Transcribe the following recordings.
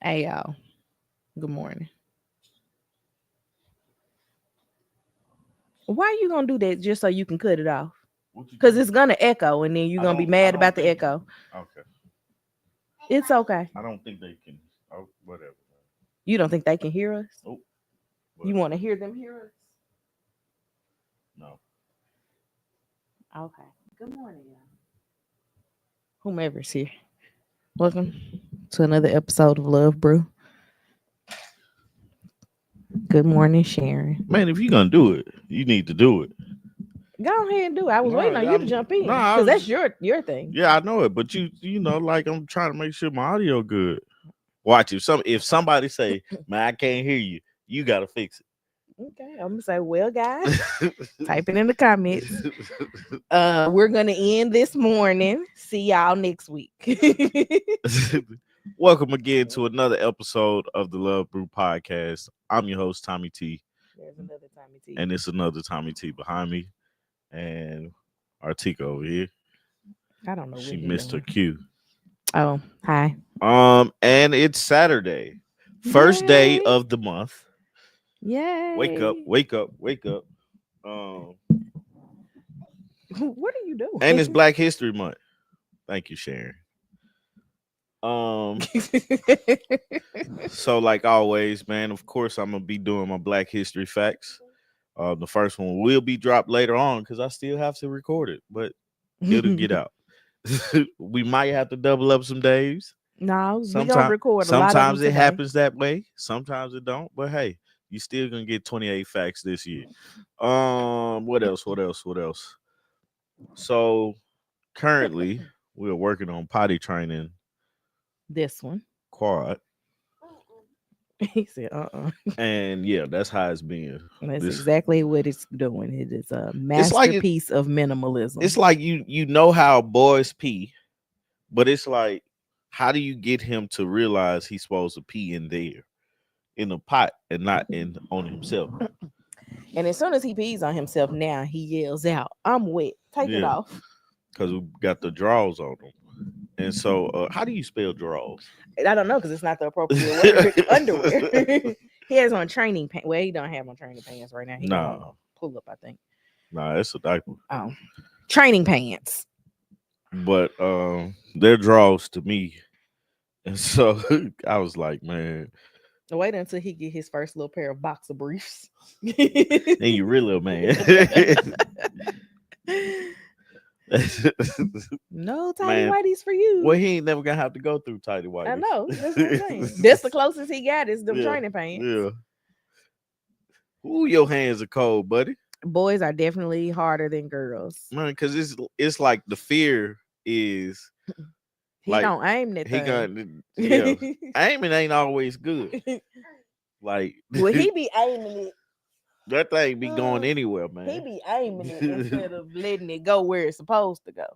Hey y'all. Good morning. Why you gonna do that just so you can cut it off? What you Because do? it's gonna echo and then you're I gonna be don't. I mad don't about the think. echo. Okay. It's okay. I don't think they can. Oh, whatever. You don't think they can hear us? Oh, You but want to hear them hear us? no. Okay. Good morning, y'all. Whomever's here. Welcome to another episode of Love Brew. Good morning, Sharon. Man, if you're gonna do it, you need to do it. Go ahead and do it. I was No, waiting on you to jump in no. I because that's was. your thing. Yeah, I know it, but you know, like I'm trying to make sure my audio good. Watch if somebody say, "Man, I can't hear you," you gotta fix Okay, I'm gonna say, well, guys, it. type it in the comments. We're gonna end this morning. See y'all next week. Welcome again to another episode of the Love Brew Podcast. I'm your host Tommy T, There's another Tommy T. and it's another Tommy T behind me, and Artika over here. I don't know what She he missed her doing. cue. Oh, hi. And it's Saturday, first day Yay. of the month. Yay. Wake up, wake up, wake up. Um, What are you doing? and it's Black History Month. Thank you, Sharon. Um, so like always, man, of course I'm gonna be doing my Black History facts. The first one will be dropped later on because I still have to record it, but it'll get out. We might have to double up some days. No, we gonna Sometimes, record a lot of them sometimes it today. happens that way. Sometimes it don't. But hey, you still gonna get 28 facts this year. What else? What else? What else? So currently, we're working on potty training This one. quad, He said, and yeah, that's how it's been. That's This exactly what it's doing. It is a it's like masterpiece of minimalism. it's like you know how boys pee, but it's like how do you get him to realize he's supposed to pee in there in a pot and not in on himself? And as soon as he pees on himself now, he yells out, I'm wet. Take it Yeah, off. because we got the draws on them. And so, how do you spell draws? I don't know because it's not the appropriate word. Underwear. He has on training pants. Well, he don't have on training pants right now. He got on Nah, a pull up, I think. nah, it's a diaper. Oh, training pants. But they're draws to me, and so I was like, man, Wait until he get his first little pair of boxer briefs. and you really a man. No tidy Man, whities for you. well, he ain't never gonna have to go through tidy whities. I know. That's what I'm saying. That's the closest he got is them Yeah, training pants. yeah. Ooh, your hands are cold, buddy. Boys are definitely harder than girls. Man, because it's like the fear is He like don't aim that he thing. got yeah. Aiming ain't always good. Like Well, he be aiming it. that thing be going anywhere, He man. be aiming it instead of letting it go where it's supposed to go.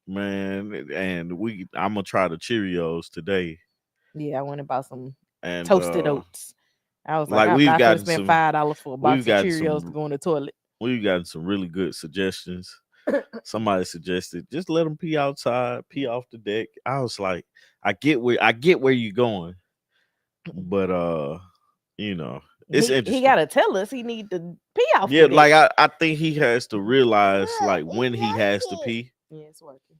Man, and I'm gonna try the Cheerios today. Yeah, I went and bought some And toasted oats. I was like, like I'm not gonna spend $5 for a box we've of gotten Cheerios to some go in the toilet. we've gotten some really good suggestions. Somebody suggested just let them pee outside, pee off the deck. I was like, I get where you're going, but you know, it's He interesting. gotta tell us he need to pee off Yeah, the like deck. I think he has to realize like when he has to pee, Yeah, it's working.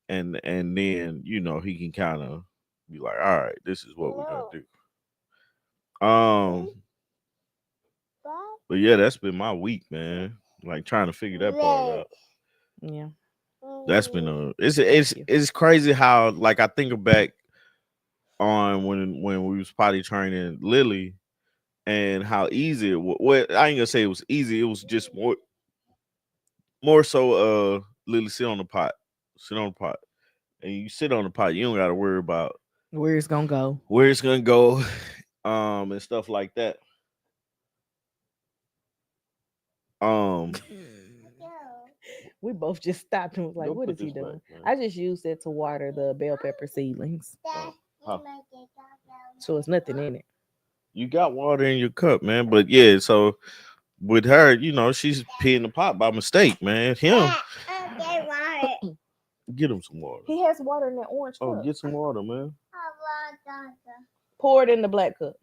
and then you know he can kind of be like, all right, this is what we're gonna do. But yeah, that's been my week, man. Like trying to figure that part out. Yeah. That's been it's crazy how like I think back on when we was potty training Lily and how easy it was. Well, I ain't gonna say it was easy. It was just more so. Lily sit on the pot, and you sit on the pot. You don't got to worry about Where it's gonna go. and stuff like that. Um, We both just stopped and was like, Go what put is he this back, doing? man. I just used it to water the bell pepper seedlings. huh. So it's nothing in it. You got water in your cup, man. But yeah, so with her, you know, she's peeing the pot by mistake, man. Him, get him some water. He has water in that orange Oh, cup. get some water, man. Pour it in the black cup.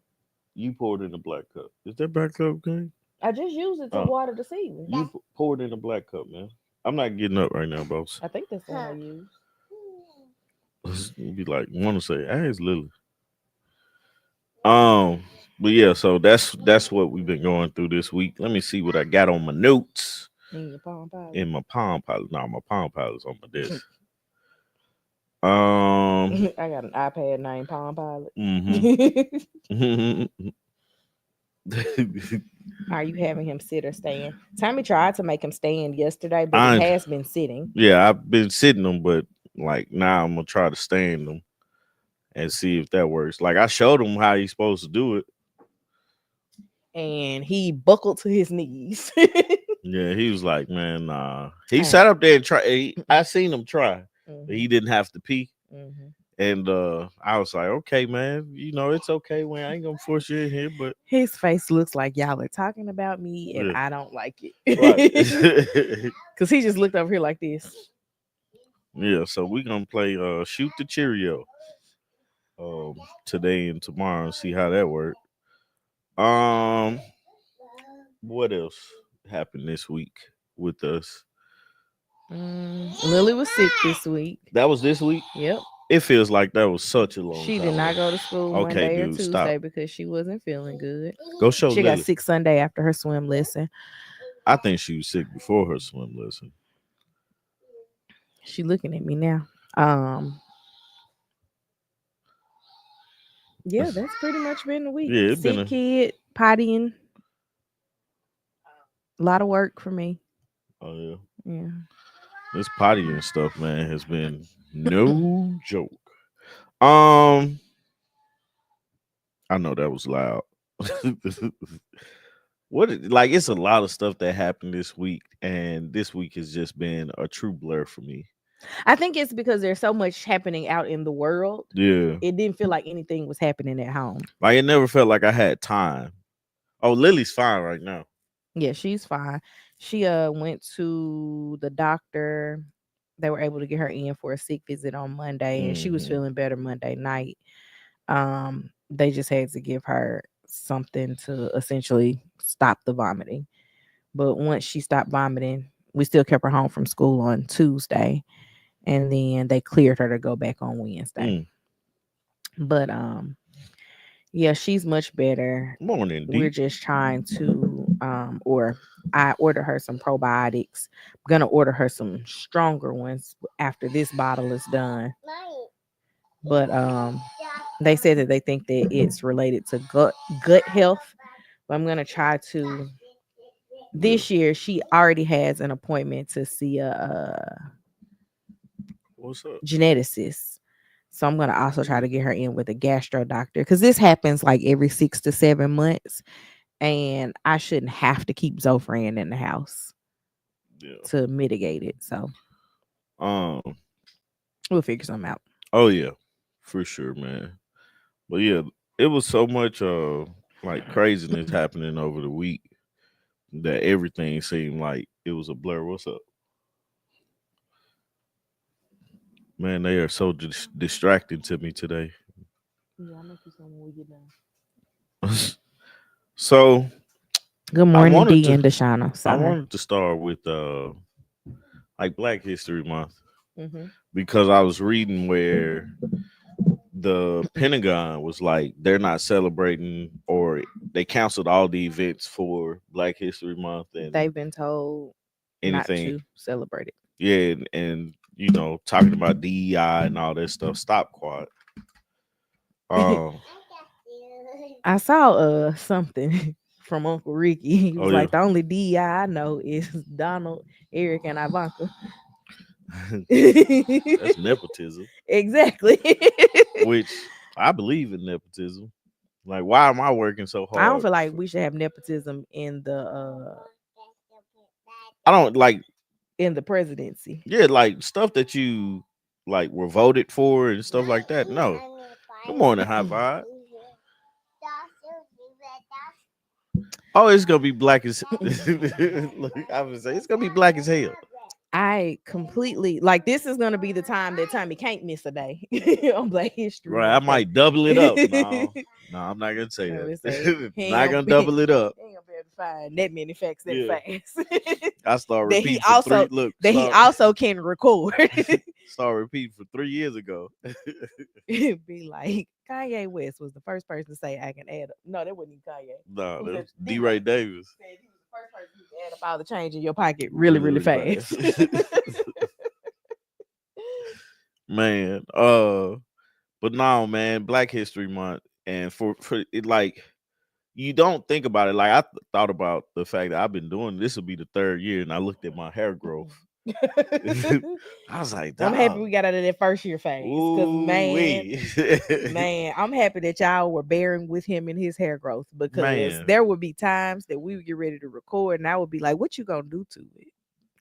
You poured in a black cup. Is that black cup okay? I just used it to Oh, water the season. you poured in a black cup, man. I'm not getting up right now, boss. I think that's the one I used. Be like, want to say, ask Lily. Um, but yeah, so that's what we've been going through this week. Let me see what I got on my notes In your palm pilot. in my Palm Pilot. No, my Palm Pilot's on my desk. Um, I got an iPad named Palm Pilot. mm-hmm. Are you having him sit or stand? Tommy tried to make him stand yesterday, but I he has been sitting. Yeah, I've been sitting them, but like now I'm gonna try to stand them and see if that works. Like I showed him how he's supposed to do it. And he buckled to his knees. Yeah, he was like, man, nah. He sat up there and tried. I seen him try, but he didn't have to pee. Mm-hmm. And I was like, okay, man, you know, it's okay. When I ain't gonna force you in here, but His face looks like y'all are talking about me, and yeah. I don't like it. Right. Because he just looked over here like this. Yeah, so we're gonna play Shoot the Cheerio today and tomorrow and see how that works. Um, what else happened this week with us? Lily was sick this week. That was this week. Yep. It feels like that was such a long She time did not ago. go to school Okay, Monday or dude, Tuesday stop. because she wasn't feeling good. Go show She Lily. got sick Sunday after her swim lesson. I think she was sick before her swim lesson. She looking at me now. Yeah, that's pretty much been the week. Yeah, it's been Sick kid, pottying. A lot of work for me. Oh yeah. Yeah. This potty and stuff, man, has been no joke. Um, I know that was loud. Like it's a lot of stuff that happened this week, and this week has just been a true blur for me. I think it's because there's so much happening out in the world. Yeah. It didn't feel like anything was happening at home. Like it never felt like I had time. Oh, Lily's fine right now. Yeah, she's fine. She went to the doctor. They were able to get her in for a sick visit on Monday, and she was feeling better Monday night. They just had to give her something to essentially stop the vomiting. But once she stopped vomiting, we still kept her home from school on Tuesday, and then they cleared her to go back on Wednesday. But yeah, she's much better. Morning, We're just trying to or I ordered her some probiotics. I'm gonna order her some stronger ones after this bottle is done. But they said that they think that it's related to gut health. But I'm gonna try to. This year, she already has an appointment to see a What's up? geneticist. So I'm gonna also try to get her in with a gastro doctor because this happens like every 6 to 7 months, and I shouldn't have to keep Zofran in the house to mitigate it. So we'll figure something out. Oh yeah, for sure, man. But yeah, it was so much like craziness happening over the week that everything seemed like it was a blur. What's up? Man, they are so distracting to me today. Yeah, I'll make you some when we get done. So good morning, D and Deshauna. I wanted to start with like Black History Month because I was reading where the Pentagon was like they're not celebrating or they canceled all the events for Black History Month, and they've been told anything not to celebrate it. Yeah, and you know, talking about DEI and all that stuff. Stop quiet. I saw something from Uncle Ricky. He was like, the only DEI I know is Donald, Eric, and Ivanka. That's nepotism. Exactly. Which I believe in nepotism. Like, why am I working so hard? I don't feel like we should have nepotism in the I don't like in the presidency. Yeah, like stuff that you like were voted for and stuff like that. No. Good morning, high five. Oh, it's gonna be black as look, I would say it's gonna be black as hell. I completely like this is gonna be the time that Tommy can't miss a day on Black History Right, I Month. might double it up. No, no, I'm not gonna say I would say that. he ain't Not gonna gonna be, double it up. he ain't gonna be able to find that many facts that Yeah, fast. I start that he repeating for also three. Look, that he also can record. start repeating for 3 years ago. Be like Kanye West was the first person to say I can add up. No, that wasn't even Kanye. No, Who that said was D. D. Ray Ray Davis. said he was the first person who could add up all the change in your pocket really, Really, really really fast. fast. Man, but no, man, Black History Month, and for it, like you don't think about it. Like thought about the fact that I've been doing this will be the 3rd year, and I looked at my hair growth. I was like, I'm happy dog, we got out of that first year phase. Cause ooh man, wee, man, I'm happy that y'all were bearing with him in his hair growth because man, there would be times that we would get ready to record and I would be like, what you gonna do to it?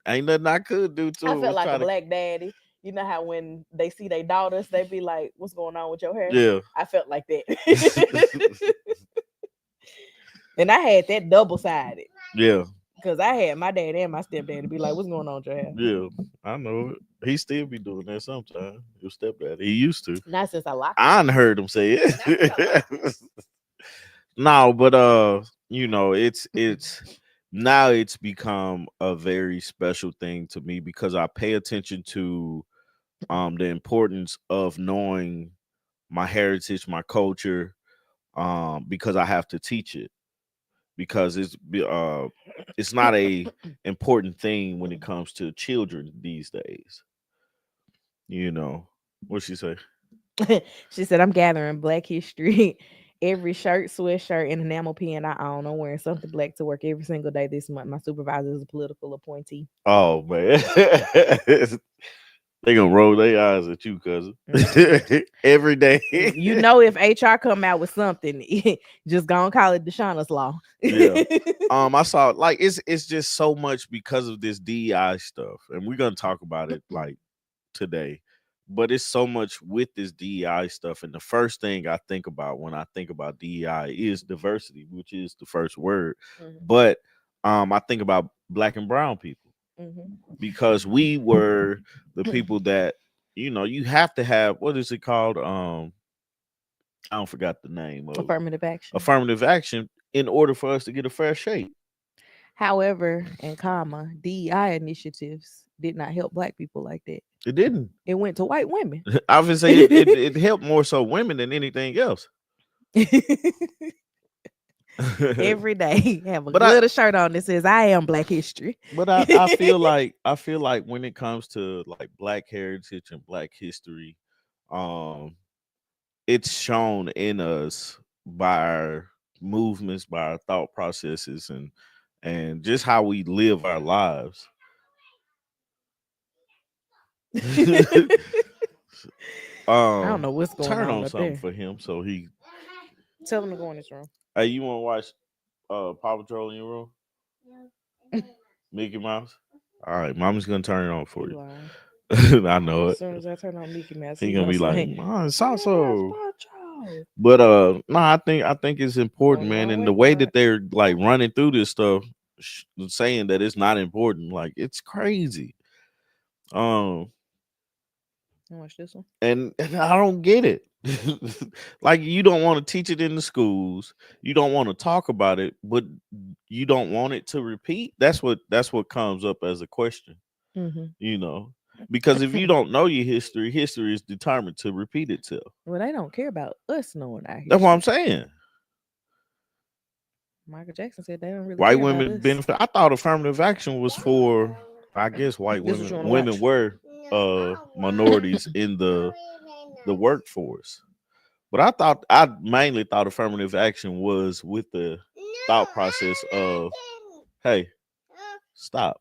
ain't nothing I could do to I it. felt Was like a try to, black daddy. You know how when they see their daughters, they be like, what's going on with your hair? yeah. I felt like that. And I had that double sided. Yeah, Because I had my dad and my stepdad be like, what's going on with your hair? yeah, I know it. He still be doing that sometimes. Your stepdad, he used to. Not since I locked I it. done heard him say it. No, but it's now it's become a very special thing to me because I pay attention to the importance of knowing my heritage, my culture, because I have to teach it because it's not a important thing when it comes to children these days. You know what she say? She said, I'm gathering Black history. Every shirt, sweatshirt, and enamel pin I own. I'm wearing something black to work every single day this month. My supervisor is a political appointee. Oh man, they gonna roll their eyes at you, cousin, Mhm. every day. You know, if HR come out with something, just gonna call it Deshauna's law. Yeah. I saw like it's just so much because of this DEI stuff, and we're gonna talk about it like today. But it's so much with this DEI stuff, and the first thing I think about when I think about DEI is diversity, which is the first word. Mhm, But I think about black and brown people mhm. because we were the people that you have to have what is it called? I don't forgot the name of it. Affirmative action. Affirmative action in order for us to get a fair shake. However, in comma, DEI initiatives did not help black people like that. It didn't. It went to white women. I would say it helped more so women than anything else. Every day, have a but I glitter shirt on that says "I am Black History." I feel like when it comes to like black heritage and black history, um, it's shown in us by our movements, by our thought processes, and just how we live our lives. I don't know what's going Turn on on up something there. for him so he. Tell them to go in this room. Hey, you want to watch Paw Patrol in your room? Mickey Mouse. All right, Mama's gonna turn it on for You you. lying. I know As it. soon as I turn on Mickey Mouse, He he gonna gonna be like, say, "Mom, it's "Where's also." Patrol?" But no, I think it's important, Going the man, wrong and way, the way Clyde. that they're like running through this stuff, saying that it's not important, like it's crazy. Um, You watch this one. and I don't get it. Like you don't want to teach it in the schools, you don't want to talk about it, but you don't want it to repeat. That's what comes up as a question, Mm-hmm. you know, because if you don't know your history, history is determined to repeat itself. Well, they don't care about us knowing our That's what I'm history. saying. Michael Jackson said they don't really White care about women us. benefit. I thought affirmative action was for, I guess, white This what women. you want to Women watch? were minorities in the workforce. But I mainly thought affirmative action was with the thought process of, hey, stop.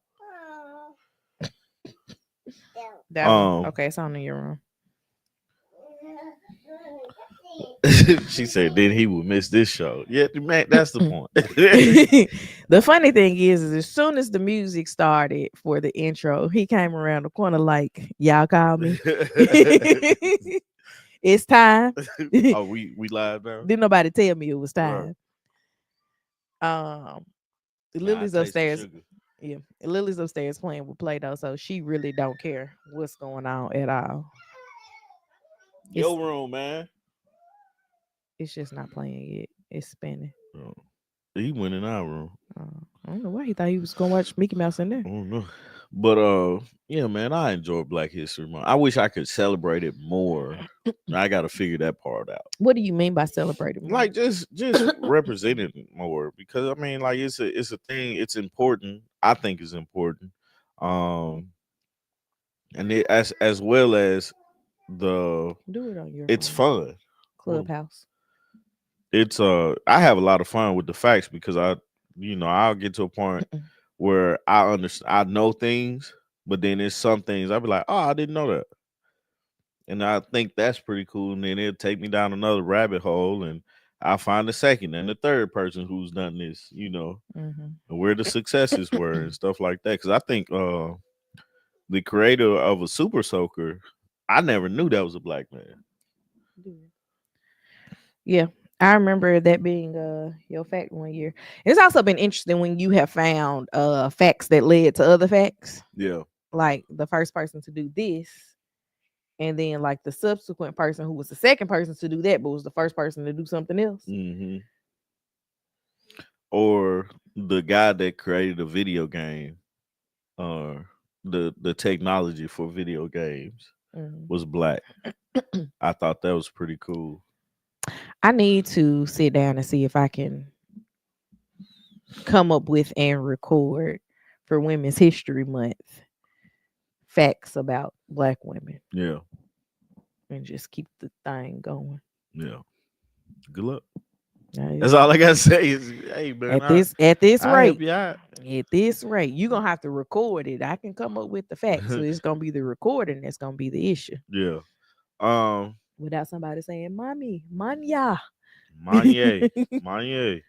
That one. Um, Okay, it's on in your room. she said then he would miss this show. Yeah, man, that's the point. The funny thing is as soon as the music started for the intro, he came around the corner like, "Y'all call me. It's time." Oh, we live now. Didn't nobody tell me it was Right. time. Um, Nah, I Lily's taste the upstairs. sugar. Yeah, Lily's upstairs playing with Play-Doh, so she really don't care what's going on at all. It's Your room, man. it's just not playing yet. It's spinning. Oh, he went in our room. I don't know why he thought he was gonna watch Mickey Mouse in there. I don't know. But yeah, man, I enjoy Black History Month. I wish I could celebrate it more. I gotta figure that part out. What do you mean by celebrating more? Like just representing it more because I mean like it's a thing, it's important. I think it's important. Um and it, as well as the Do it on your it's phone. fun. Well, Clubhouse. it's I have a lot of fun with the facts because I'll get to a point where I understand I know things, but then there's some things I'll be like, oh, I didn't know that. And I think that's pretty cool. And then it'll take me down another rabbit hole and I'll find the second and the third person who's done this, Mm-hmm. and where the successes were and stuff like that. Cause I think the creator of a super soaker, I never knew that was a black man. Yeah. I remember that being your fact one year. It's also been interesting when you have found facts that led to other facts. Yeah. Like the first person to do this, and then like the subsequent person who was the second person to do that, but was the first person to do something else. Hmm. Or the guy that created a video game, or the technology for video games Mhm. was black. I thought that was pretty cool. I need to sit down and see if I can come up with and record for Women's History Month facts about black women Yeah. and just keep the thing going. Yeah. Good luck. Now, That's all I gotta say is, hey man, At this I help rate, you out. you're gonna have to record it. I can come up with the facts, so it's gonna be the recording that's gonna be the issue. Yeah. Um, Without somebody saying, "Mommy, manya." Manye. Manye.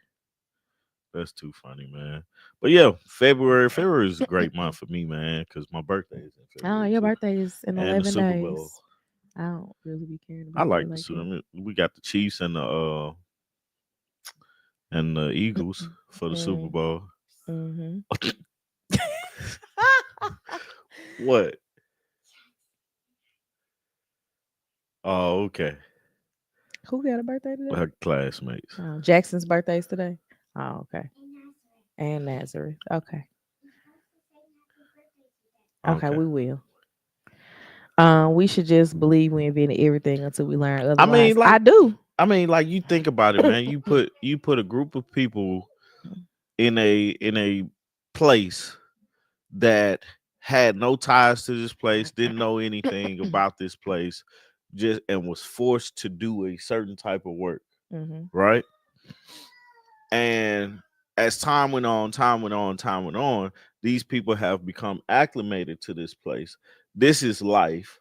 That's too funny, man. But yeah, February is a great month for me, man, because my birthday is in Oh, February your too. birthday is in And the 11 Super Bowl. days. I don't really be caring I about that like the like Super. I that. mean, we got the Chiefs and the Eagles for the Super Mm, Bowl. mm-hmm. What? Oh, okay. Who got a birthday today? Her classmates. Oh, Jackson's birthday is today. Oh, okay. And Nazareth. Okay. Okay, Okay. we will. We should just believe we invented everything until we learn I otherwise. mean, like, I do. you think about it, man. You put a group of people in a place that had no ties to this place, didn't know anything about this place, just and was forced to do a certain type of work, Mm-hmm. right? And as time went on, these people have become acclimated to this place. This is life.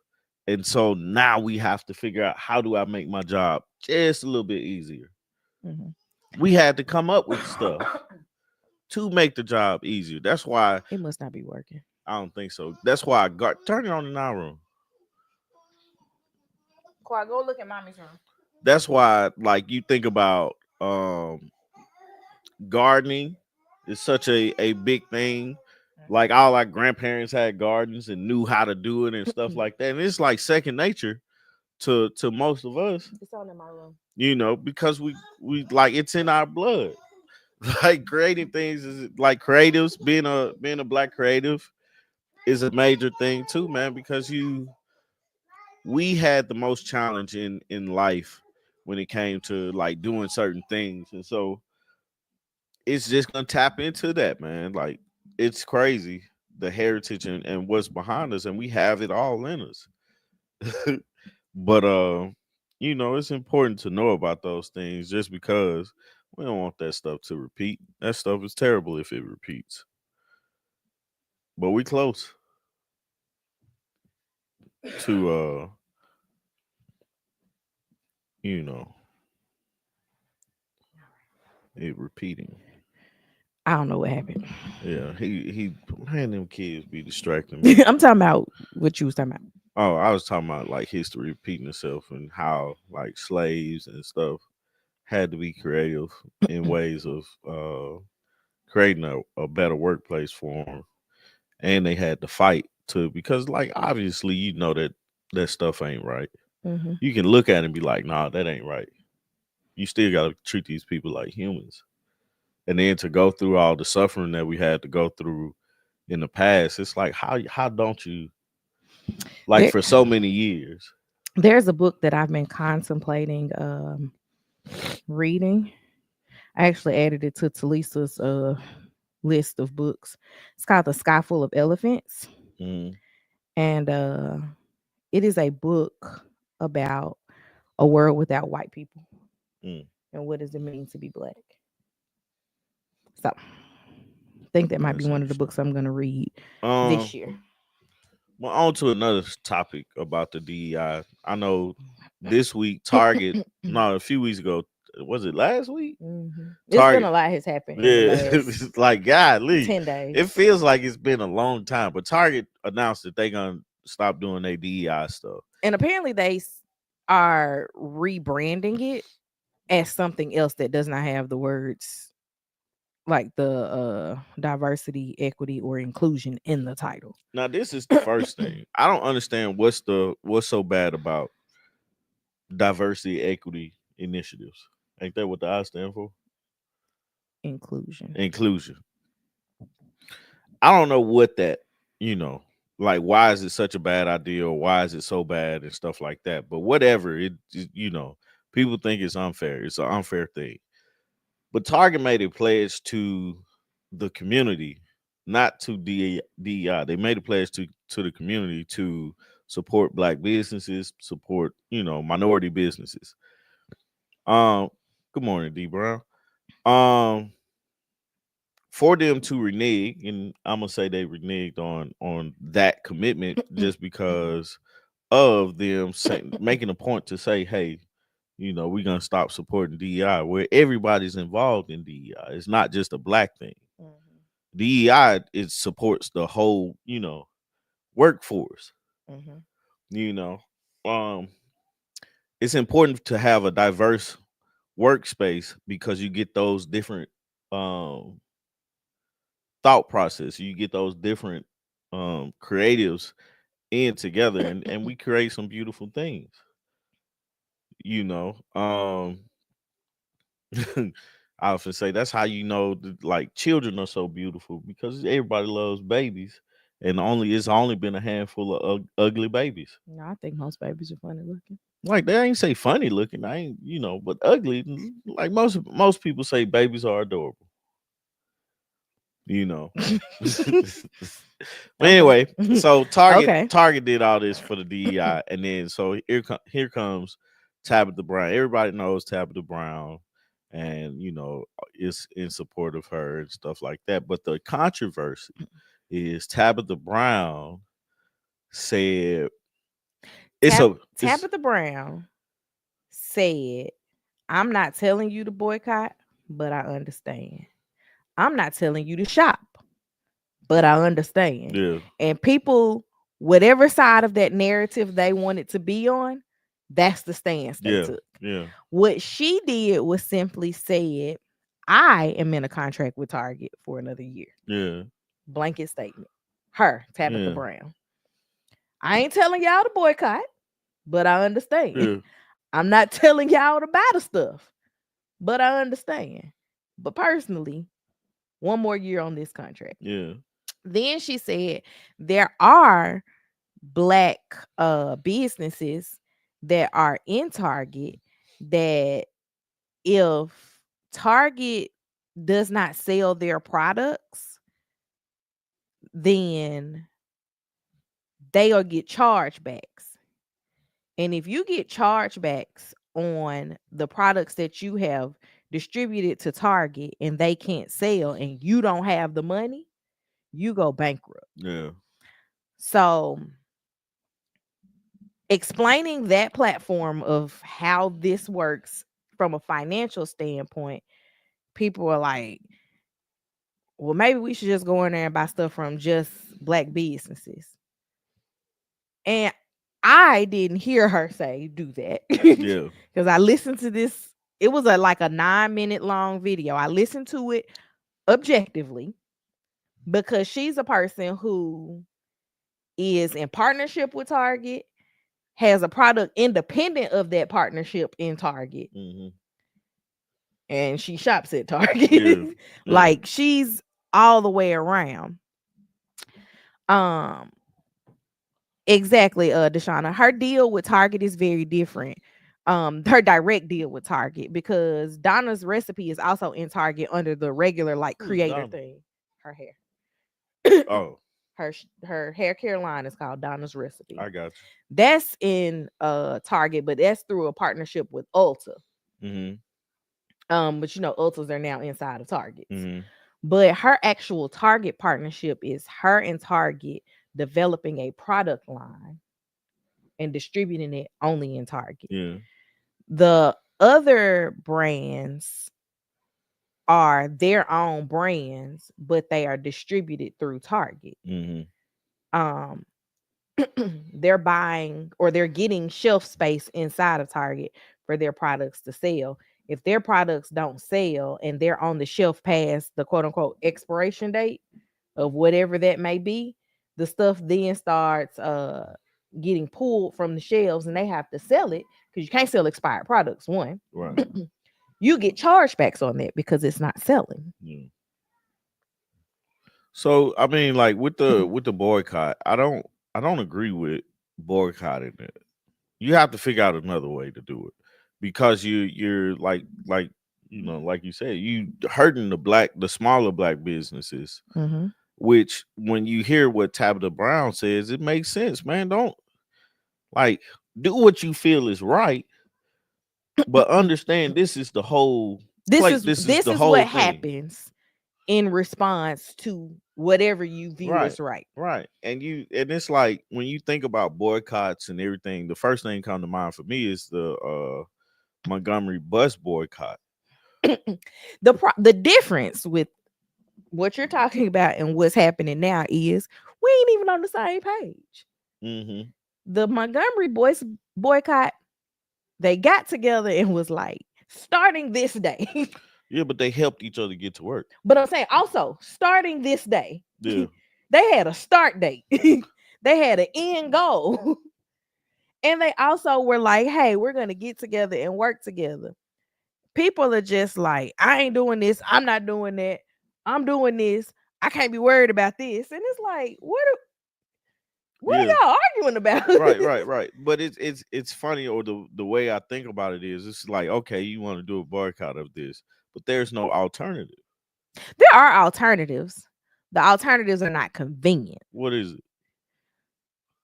And so now we have to figure out, how do I make my job just a little bit easier? Mm-hmm. We had to come up with stuff to make the job easier. That's why It must not be working. I don't think so. That's why I got turn it on in our room. Quad, go look at mommy's room. That's why, like, you think about gardening is such a big thing. Like, all our grandparents had gardens and knew how to do it and stuff like that. And it's like second nature to most of us, It's on in my room. because we like, it's in our blood. Like, creating things is like creatives, being a black creative is a major thing too, man, because we had the most challenge in life when it came to like doing certain things. And so it's just gonna tap into that, man. Like, it's crazy, the heritage and what's behind us, and we have it all in us. But it's important to know about those things, just because we don't want that stuff to repeat. That stuff is terrible if it repeats. But we close to you know it repeating. I don't know what happened. Yeah, he man, them kids be distracting me. I'm talking about what you was talking about. Oh, I was talking about like history repeating itself and how like slaves and stuff had to be creative in ways of creating a better workplace for them, and they had to fight to because like obviously you know that that stuff ain't right. Hmm. You can look at it and be like, nah, that ain't right. You still got to treat these people like humans, and then to go through all the suffering that we had to go through in the past, it's like how don't you like There, for so many years? there's a book that I've been contemplating reading. I actually added it to Talisa's list of books. It's called The Sky Full of Elephants, Mm, and it is a book about a world without white people mm, and what does it mean to be black. So, I think that might be that's one of the interesting. books I'm going to read Um, this year. well, on to another topic about the DEI. I know this week Target, no, a few weeks ago, was it last week? It's been Target, a lot has happened in the yeah, last it's like golly, 10 it days. feels like it's been a long time. But Target announced that they gonna stop doing their DEI stuff. And apparently are rebranding it as something else that does not have the words like the diversity, equity, or inclusion in the title. Now, this is the first thing. I don't understand what's so bad about diversity, equity initiatives. Ain't that what the I stand for? Inclusion. Inclusion. I don't know what that, you know, like why is it such a bad idea or why is it so bad and stuff like that. But whatever, you know, people think it's unfair. It's an unfair thing. But Target made a pledge to the community, not to DEI. They made a pledge to the community to support black businesses, support, you know, minority businesses. Um, good morning, D Brown. Um, for them to renege, and I'm gonna say they reneged on that commitment just because of them making a point to say, hey, you know, we're gonna stop supporting DEI where everybody's involved in DEI. It's not just a black thing. Mhm, DEI it supports the whole, you know, workforce. mhm. You know, um, it's important to have a diverse workspace because you get those different um thought process. You get those different creatives in together and we create some beautiful things, you know. I often say that's how you know that, like children are so beautiful because everybody loves babies and only it's only been a handful of ugly babies. No, I think most babies are funny looking. Like they ain't say funny looking, I ain't, you know, but ugly. Like most people say babies are adorable, you know. But Okay. anyway, so Target Okay. Target did all this for the DEI, and then so here comes Tabitha Brown. Everybody knows Tabitha Brown, and you know is in support of her and stuff like that. But the controversy is Tabitha Brown said it's Tabitha Brown said, I'm not telling you to boycott, but I understand. I'm not telling you to shop, but I understand. yeah, And people, whatever side of that narrative they wanted to be on, that's the stance they yeah, took. yeah, What she did was simply said, I am in a contract with Target for another year. yeah, Blanket statement. Her, Tabitha yeah, Brown. I ain't telling y'all to boycott, but I understand. yeah, I'm not telling y'all to buy the stuff, but I understand. But personally, one more year on this contract. yeah, Then she said there are black businesses that are in Target that if Target does not sell their products, then they'll get chargebacks. And if you get chargebacks on the products that you have distributed to Target and they can't sell and you don't have the money, you go bankrupt. yeah, So, explaining that platform of how this works from a financial standpoint, people are like, well, maybe we should just go in there and buy stuff from just black businesses. And I didn't hear her say do that yeah, because I listened to this. It was like a 9-minute long video. I listened to it objectively, because she's a person who is in partnership with Target, has a product independent of that partnership in Target, Mm-hmm. and she shops at Target. Yeah. Yeah. Like she's all the way around. Um, exactly, Deshauna. Her deal with Target is very different. Her direct deal with Target, because Donna's recipe is also in Target under the regular like Who's creator Donna? thing. Her hair. Oh, Her hair care line is called Donna's Recipe. I got That's in Target, but that's through a partnership with Ulta. you. Mm-hmm. But Ultas are now inside of Targets. Mm-hmm. But her actual Target partnership is her and Target developing a product line and distributing it only in Target. Yeah. The other brands are their own brands, but they are distributed through Target. Mm-hmm. Um, they're buying or they're getting shelf space inside of Target for their products to sell. If their products don't sell and they're on the shelf past the quote unquote expiration date of whatever that may be, the stuff then starts getting pulled from the shelves and they have to sell it because you can't sell expired products. One, Right. you get chargebacks on that because it's not selling. Yeah. So I mean, like with the boycott, I don't agree with boycotting it. You have to figure out another way to do it because you're like like you said, you hurting the smaller black businesses. Mm-hmm. Which when you hear what Tabitha Brown says, it makes sense, man. Don't like do what you feel is right, but understand this is the whole This plate. is This is this the is what whole thing. happens in response to whatever you view Right. as right. Right. And it's like when you think about boycotts and everything, the first thing come to mind for me is the Montgomery bus boycott. The difference with what you're talking about and what's happening now is we ain't even on the same page. Mm-hmm. The Montgomery boys boycott, they got together and was like, starting this day. Yeah, but they helped each other get to work. But I'm saying also, starting this day, Yeah. they had a start date. They had an end goal. And they also were like, hey, we're going to get together and work together. People are just like, I ain't doing this. I'm not doing that. I'm doing this. I can't be worried about this. And it's like, what Yeah. are y'all arguing about? Right, right, right. But it's funny, or the way I think about it is it's like, okay, you want to do a boycott of this, but there's no alternative. There are alternatives. The alternatives are not convenient. What is it?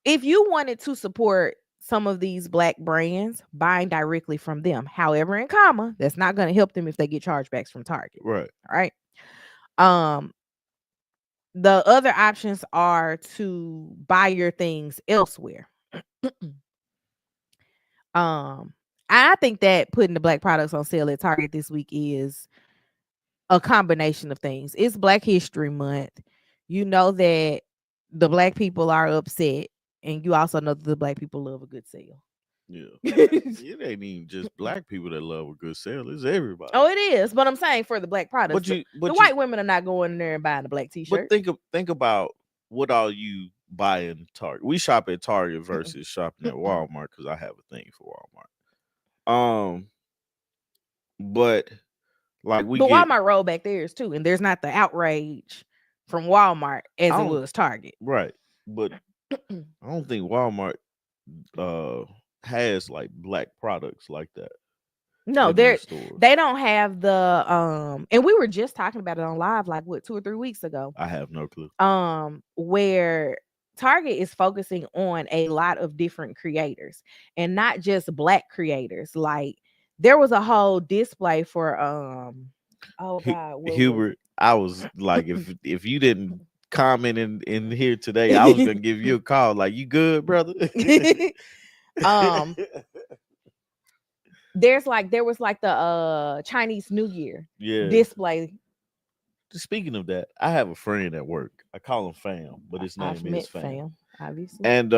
If you wanted to support some of these black brands, buying directly from them, however, in comma, that's not going to help them if they get chargebacks from Target. Right. All right. Um, the other options are to buy your things elsewhere. um, I think that putting the black products on sale at Target this week is a combination of things. It's Black History Month. You know that the black people are upset, and you also know that the black people love a good sale. Yeah. It ain't even just black people that love a good sale. It's everybody. Oh, it is. But I'm saying for the black products, But the, you the but you white women are not going in there and buying a black but t-shirt. think about what all you buy in Target. We shop at Target versus shopping at Walmart because I have a thing for Walmart. But like we But get Walmart rolled back theirs too, and there's not the outrage from Walmart as I it don't was Target. right, but I don't think Walmart uh has like black products like that No, in their stores. they don't have the and we were just talking about it on live like what 2 or 3 weeks ago. I have no clue. Where Target is focusing on a lot of different creators and not just black creators. Like there was a whole display for oh god, what was Hubert, I was like, if you didn't comment in here today, I was gonna give you a call. Like, you good, brother? it? There was like the Chinese New Year Yeah. display. Speaking of that, I have a friend at work. I call him Fam, but his I've name is met Fam. fam, obviously. And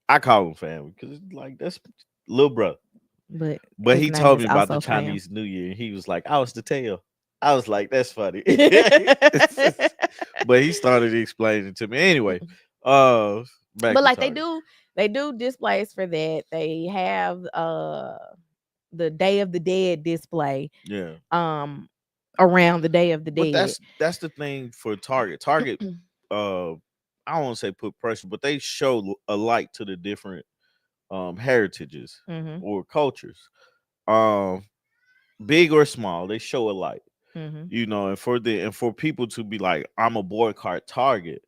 I call him Fam because like that's little brother. But But his he name told is me about the also fam. Chinese New Year, and he was like, "I was to tell." I was like, that's funny. But he started explaining to me anyway. Uh, back But to like Target. they do displays for that. They have the Day of the Dead display Yeah, um around the Day of the but Dead. that's the thing for Target. Target, uh, I don't want to say put pressure, but they show a light to the different heritages Mhm. or cultures. Um, big or small, they show a light. Mhm. You know, and for people to be like, I'm a boycott Target.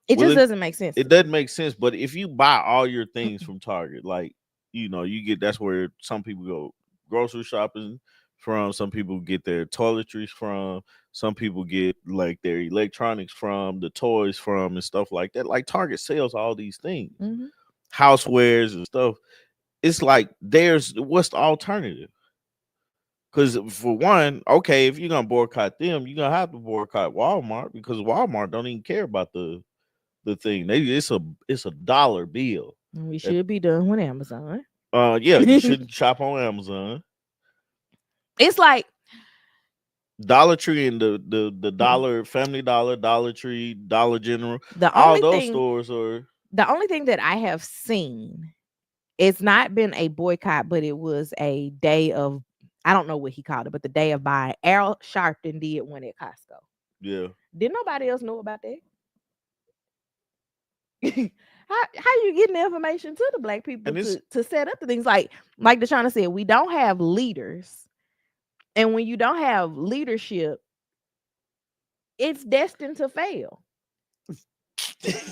It Well, just doesn't make sense it to me. doesn't make sense. But if you buy all your things from Target, like you know, you get that's where some people go grocery shopping from. Some people get their toiletries from. Some people get like their electronics from, the toys from, and stuff like that. Like Target sells all these things, Mhm. housewares and stuff. It's like there's what's the alternative? Because for one, okay, if you're gonna boycott them, you're gonna have to boycott Walmart because Walmart don't even care about the thing. It's a dollar bill. We That should be done with Amazon. yeah, you shouldn't shop on Amazon. It's like Dollar Tree and the Dollar Family Dollar, Dollar Tree, Dollar General, the all only those thing stores are the only thing that I have seen, it's not been a boycott, but it was a day of, I don't know what he called it, but the day of buying. Al Sharpton did one at Costco. yeah. Did nobody else know about that? How you getting the information to the black people And it's to set up the things like Deshauna said, we don't have leaders. And when you don't have leadership, it's destined to fail.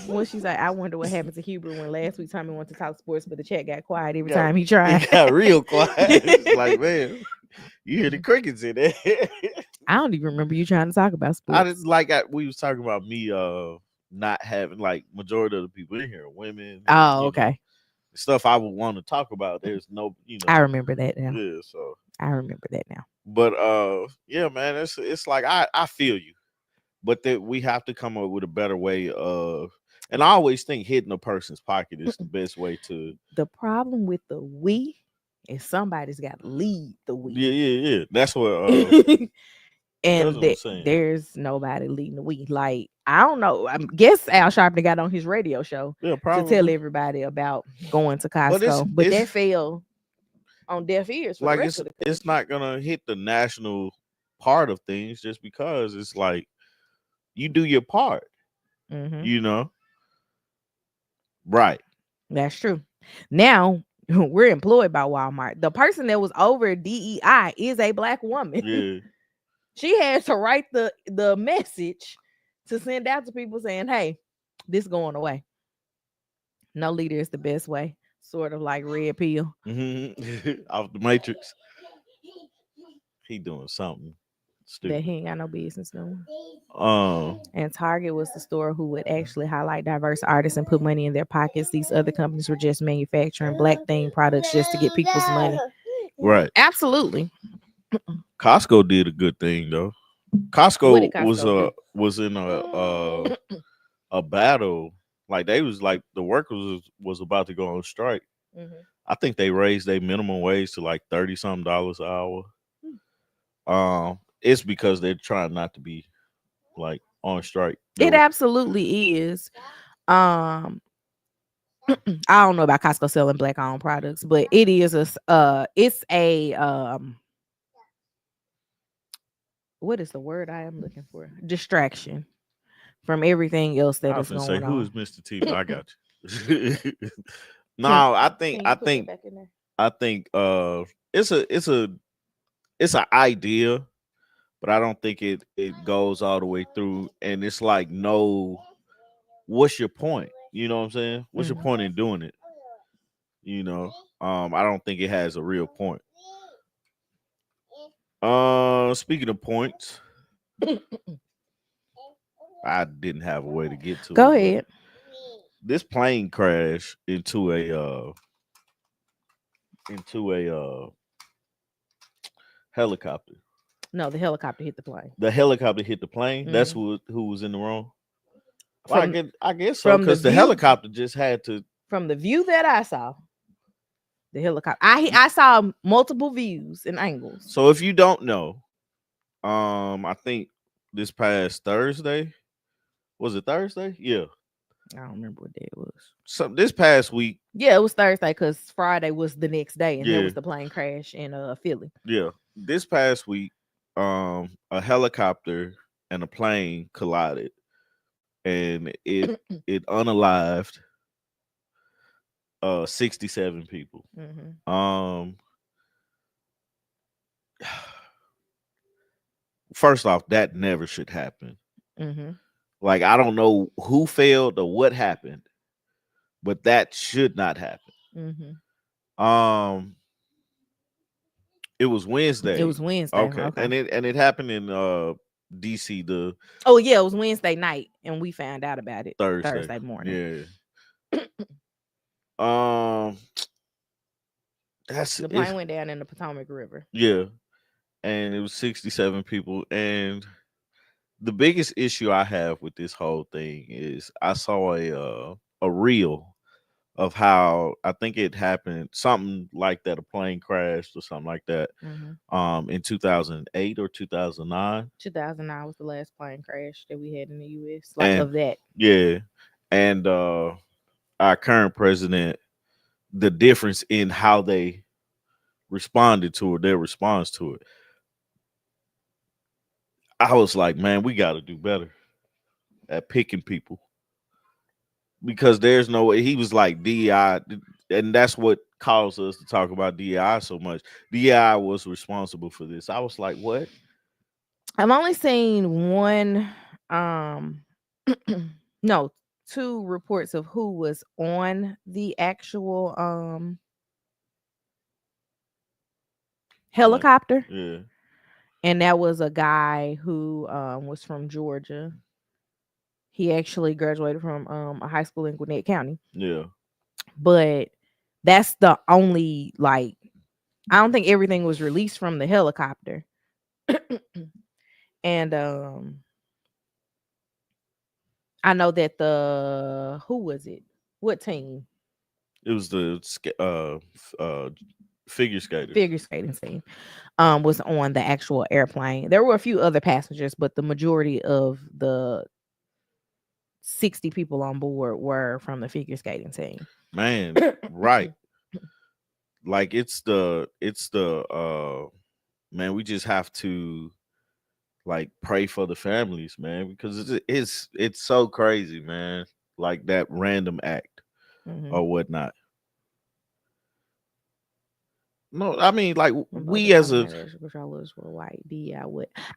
When she's like, I wonder what happened to Huber when last week Tommy wanted to talk sports, but the chat got quiet every got time he tried. it got real quiet. It's like, man, you hear the crickets in there. I don't even remember you trying to talk about I just sports. we was talking about me not having like majority of the people in here are women and Oh, you know okay. stuff I would want to talk about. There's no I remember that now. yeah, so I remember that now. but yeah, man, it's like I feel you. But that we have to come up with a better way of and I always think hitting a person's pocket is the best way to The problem with the we is somebody's got to lead the we. yeah. That's what my And cousin was saying. there's nobody leading the we. Like, I don't know. I guess Al Sharpton got on his radio show Yeah, to tell probably. everybody about going to But Costco, but it's that fell on deaf ears for the like rest of the it's country. not gonna hit the national part of things just because it's like you do your part, Hmm. you know? Right. That's true. Now we're employed by Walmart. The person that was over DEI is a black woman. Yeah. She had to write the message to send out to people saying, "Hey, this going away. No leader is the best way." Sort of like red pill. Off the Matrix. He doing something That stupid. he ain't got no business doing. Um And Target was the store who would actually highlight diverse artists and put money in their pockets. These other companies were just manufacturing black themed products just to get people's money. right. Absolutely. Costco did a good thing though. What did Costco Costco do? was in a battle. Like they was like the workers was about to go on strike. Mhm. I think they raised their minimum wage to like 30 something dollars an hour. It's because they're trying not to be like on strike. It absolutely is. Um, I don't know about Costco selling black owned products, but it is it's a what is the word I am looking for? Distraction from everything else I that was is gonna say, going who on. is Mr. T? I got you. Can No, can you put that back in there? I think it's it's an idea, but I don't think it goes all the way through. And it's like, no, what's your point? You know what I'm saying? What's your Mhm. point in doing it? You know, I don't think it has a real point. Speaking of points, I didn't have a way to get to Go it, but ahead. this plane crashed into a helicopter. No, the helicopter hit the plane. The helicopter hit the plane. That's Mhm. who was in the wrong. Well, From I guess so from the because the view helicopter just had to. from the view that I saw, the helicopter. I saw multiple views and angles. So if you don't know, I think this past Thursday, was it Thursday? Yeah. I don't remember what day it was. So this past week, Yeah, it was Thursday because Friday was the next day, and that yeah, was the plane crash in Philly. yeah. This past week, a helicopter and a plane collided, and it unalived 67 people. Mm-hmm. Um, first off, that never should happen. Mm-hmm. Like I don't know who failed or what happened, but that should not happen. Mm-hmm. Um, it was It Wednesday. was Wednesday. Okay, Okay. and it happened in DC the Oh yeah, it was Wednesday night, and we found out about it Thursday. Thursday morning. Yeah. Um, that's The it. plane went down in the Potomac River. Yeah, and it was 67 people. And the biggest issue I have with this whole thing is I saw a reel of how I think it happened, something like that, a plane crashed or something like that, Mm-hmm. in 2008 or 2009. 2009 was the last plane crash that we had in the U.S. Like And of that. yeah, and our current president, the difference in how they responded to it, their response to it, I was like, man, we got to do better at picking people, because there's no way. He was like DEI, and that's what caused us to talk about DEI so much. DEI was responsible for this. I was like, what? I've only seen one, um, no, two reports of who was on the actual Plan. helicopter, Yeah, and that was a guy who was from Georgia. He actually graduated from a high school in Gwinnett County, yeah, but that's the only like I don't think everything was released from the helicopter. And I know that the who was it? What team? it was the figure skaters. Figure skating team was on the actual airplane. There were a few other passengers, but the majority of the 60 people on board were from the figure skating team. Man, right. Like it's the man, we just have to like pray for the families, man, because it's so crazy, man. Like that random act Mm-hmm. or whatnot. No, I mean like About we the as a communist controllers were white.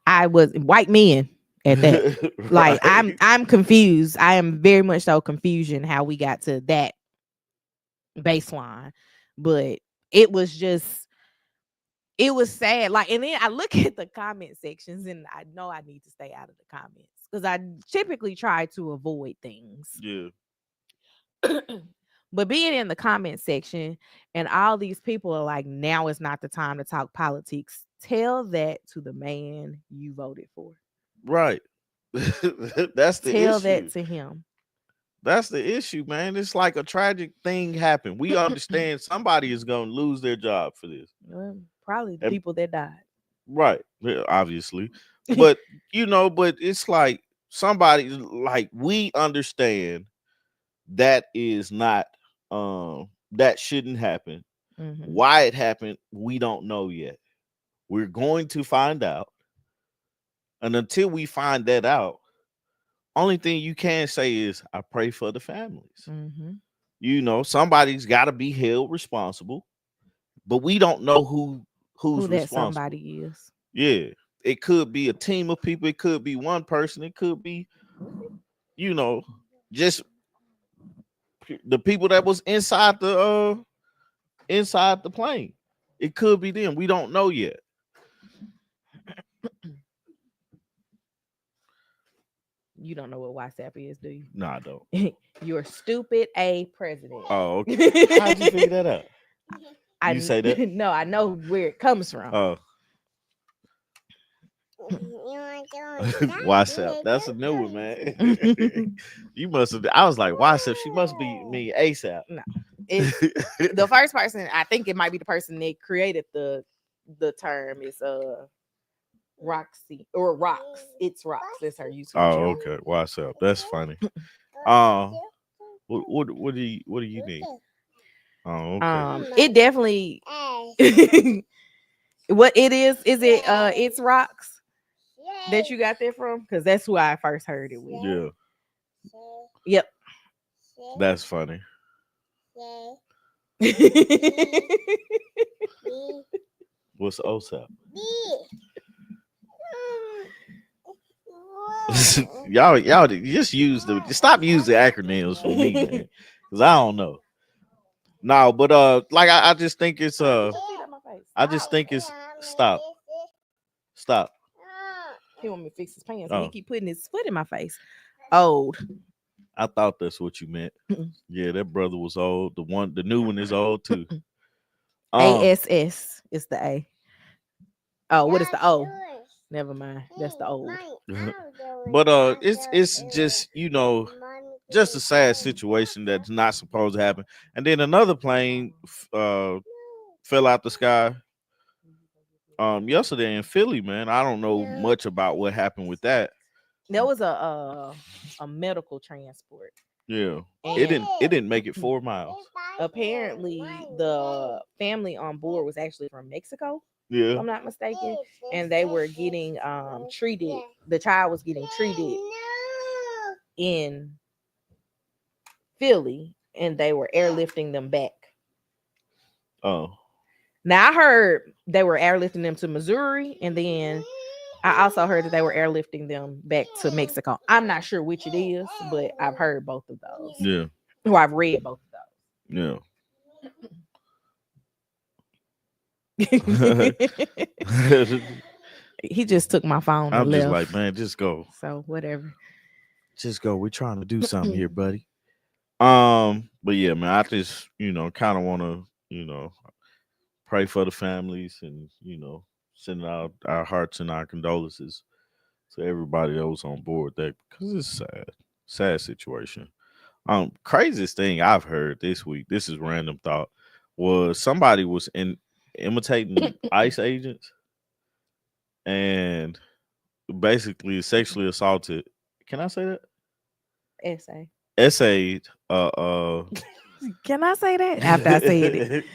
I was white men at that. Like right. I'm confused. I am very much so confusion how we got to that baseline. But it was just it was sad. Like, and then I look at the comment sections and I know I need to stay out of the comments because I typically try to avoid things. Yeah. But being in the comment section and all these people are like, now is not the time to talk politics. Tell that to the man you voted for. Right. That's the Tell that issue. to him. That's the issue, man. It's like a tragic thing happened. We understand somebody is going to lose their job for this. Well, probably the And people that died. right, yeah, obviously. But but it's like somebody, like, we understand that is not that shouldn't happen. Mm-hmm. Why it happened, we don't know yet. We're going to find out. And until we find that out, only thing you can say is I pray for the families. Mm-hmm. Somebody's got to be held responsible, but we don't know Who who's that responsible. somebody is. Yeah, it could be a team of people. It could be one person. It could be, you know, just the people that was inside the plane. It could be them. We don't know yet. You don't know what WhatsApp is, do you? No, I don't. You're stupid a president. Oh, okay. How'd you figure that out? You say that? No, I know where it comes from. Oh, WhatsApp. That's a new one, man. You must have. I was like, WhatsApp. She must be me ASAP. No, it's the first person. I think it might be the person that created the term is Roxy or Rocks. It's Rocks. That's her YouTube Oh, channel. okay. What's up? That's funny. What do you need? Oh, okay. It definitely what it is it it's Rocks that you got that from? Because that's who I first heard it with. Yeah, Yep. that's funny. What's OSAP? y'all just use stop using acronyms for me, man. Cause I don't know. No, but like I just think it's I just think it's stop. Stop. He want me to fix his pants, and he Oh, keep putting his foot in my face. Old. I thought that's what you meant. Yeah, that brother was old. The new one is old too. ASS is the A. Oh, what is the O? Never mind. That's the old. But it's just just a sad situation that's not supposed to happen. And then another plane fell out the sky yesterday in Philly, man. I don't know much about what happened with that. There was a medical transport. Yeah. And It didn't make it 4 miles. apparently the family on board was actually from Mexico, if Yeah. I'm not mistaken. And they were getting treated. The child was getting treated in Philly, and they were airlifting them back. Oh. Now I heard they were airlifting them to Missouri, and then I also heard that they were airlifting them back to Mexico. I'm not sure which it is, but I've heard both of those. Yeah. Or I've read both Yeah. of those. He just took my phone and I'm just left. like, man, just go. So whatever. Just go. We're trying to do something here, buddy. But yeah, man, I just, kind of want to, pray for the families and, send out our hearts and our condolences to everybody that was on board that because it's sad. Sad situation. Craziest thing I've heard this week, this is random thought, was somebody was imitating ICE agents and basically sexually assaulted. Can I say that? Essay. Essayed Can I say that? After I said it.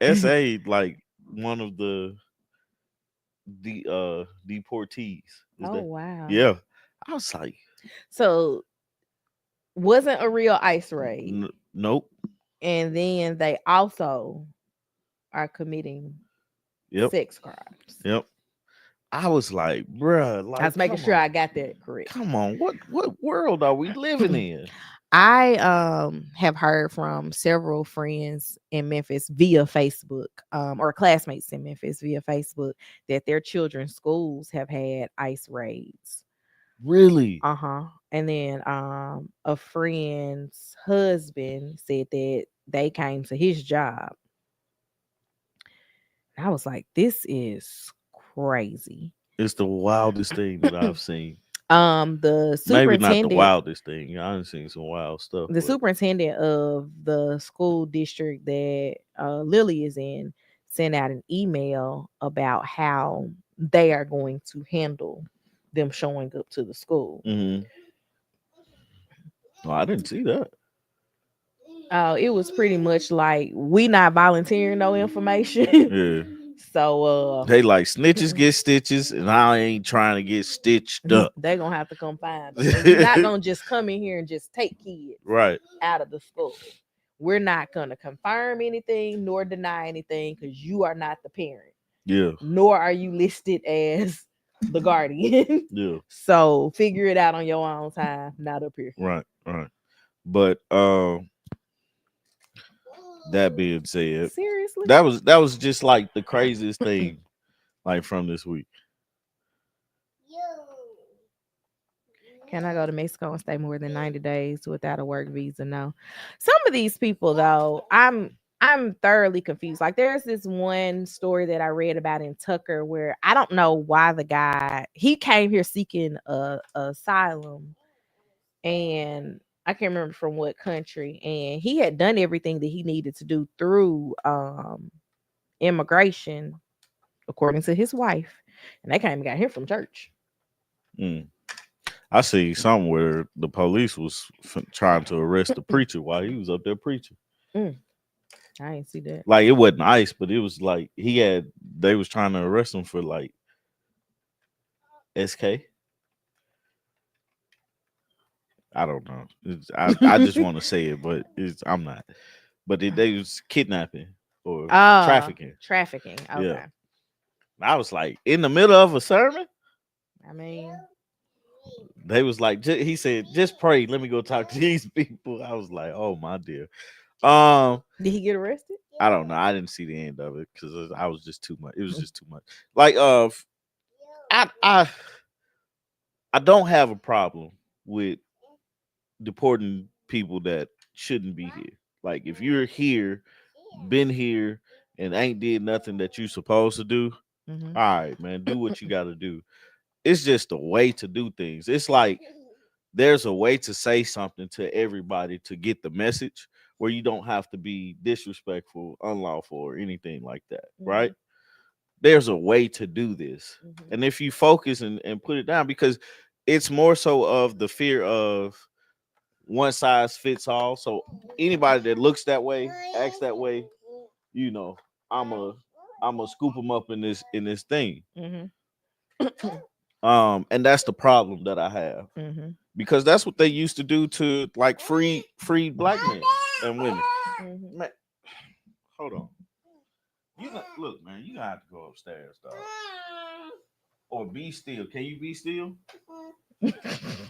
essayed like one of the deportees. Oh wow. Yeah. I was like, so wasn't a real ICE raid. Nope. And then they also are committing sex crimes. Yep. I was like, bruh, like I was making sure I got that correct. Come on, what world are we living in? I have heard from several friends in Memphis via Facebook, or classmates in Memphis via Facebook, that their children's schools have had ICE raids. Really? And then a friend's husband said that they came to his job. I was like, this is crazy. It's the wildest thing that I've seen. The superintendent, maybe not the wildest thing. I've seen some wild stuff. The superintendent of the school district that Lily is in sent out an email about how they are going to handle them showing up to the school. Mm-hmm. Oh, I didn't see that. It was pretty much like, we not volunteering no information. Yeah. So they like snitches get stitches, and I ain't trying to get stitched up. They gonna have to come find us. You're not gonna just come in here and just take kids out of the school. We're not gonna confirm anything nor deny anything because you are not the parent. Yeah. Nor are you listed as the guardian. Yeah. So figure it out on your own time, not up here. Right. But that being said, seriously, that was just like the craziest thing, like from this week. Can I go to Mexico and stay more than 90 days without a work visa? No. Some of these people, though, I'm thoroughly confused. Like, there's this one story that I read about in Tucker where I don't know why the guy, he came here seeking asylum, and I can't remember from what country, and he had done everything that he needed to do through immigration, according to his wife. and they came and got him from church. Mm. I see somewhere the police was trying to arrest the preacher while he was up there preaching. Mm, I ain't see that. Like it wasn't ice, but it was like they was trying to arrest him for like SK. I don't know. I just want to say it, but I'm not. But they was kidnapping or trafficking. Trafficking. Yeah. Okay. I was like in the middle of a sermon. I mean, They was like, he said, just pray. Let me go talk to these people. I was like, oh my dear. Um, did he get arrested? I don't know. I didn't see the end of it because I was just too much. It was just too much. Like, I I I don't have a problem with deporting people that shouldn't be here. Like, if you're here, been here, and ain't did nothing that you supposed to do, Mm-hmm. all right, man, do what you got to do. It's just a way to do things. It's like there's a way to say something to everybody to get the message where you don't have to be disrespectful, unlawful, or anything like that, right? There's a way to do this. Mm-hmm. And if you focus and put it down, because it's more so of the fear of one size fits all. So anybody that looks that way, acts that way, you know, I'm a scoop them up in this thing. Mm-hmm. And that's the problem that I have. Mm-hmm. Because that's what they used to do to like free black men and women. Mm-hmm. Man, hold on. Look, man, you gotta have to go upstairs, dog. Or be still. Can you be still?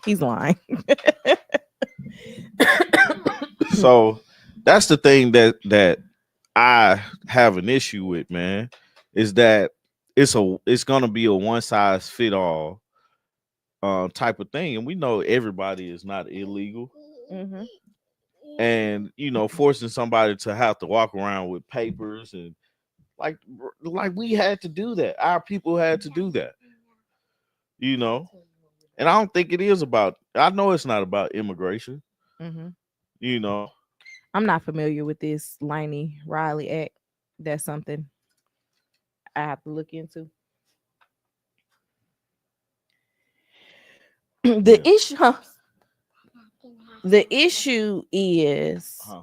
He's lying. So that's the thing that I have an issue with, man, is that it's gonna be a one size fit all type of thing, and we know everybody is not illegal, Mm-hmm. and forcing somebody to have to walk around with papers and like we had to do that. Our people had to do that, you know. And I don't think it is about. I know it's not about immigration, Mm-hmm. you know. I'm not familiar with this Laney Riley Act. That's something I have to look into. the Yeah. issue the issue is, Huh.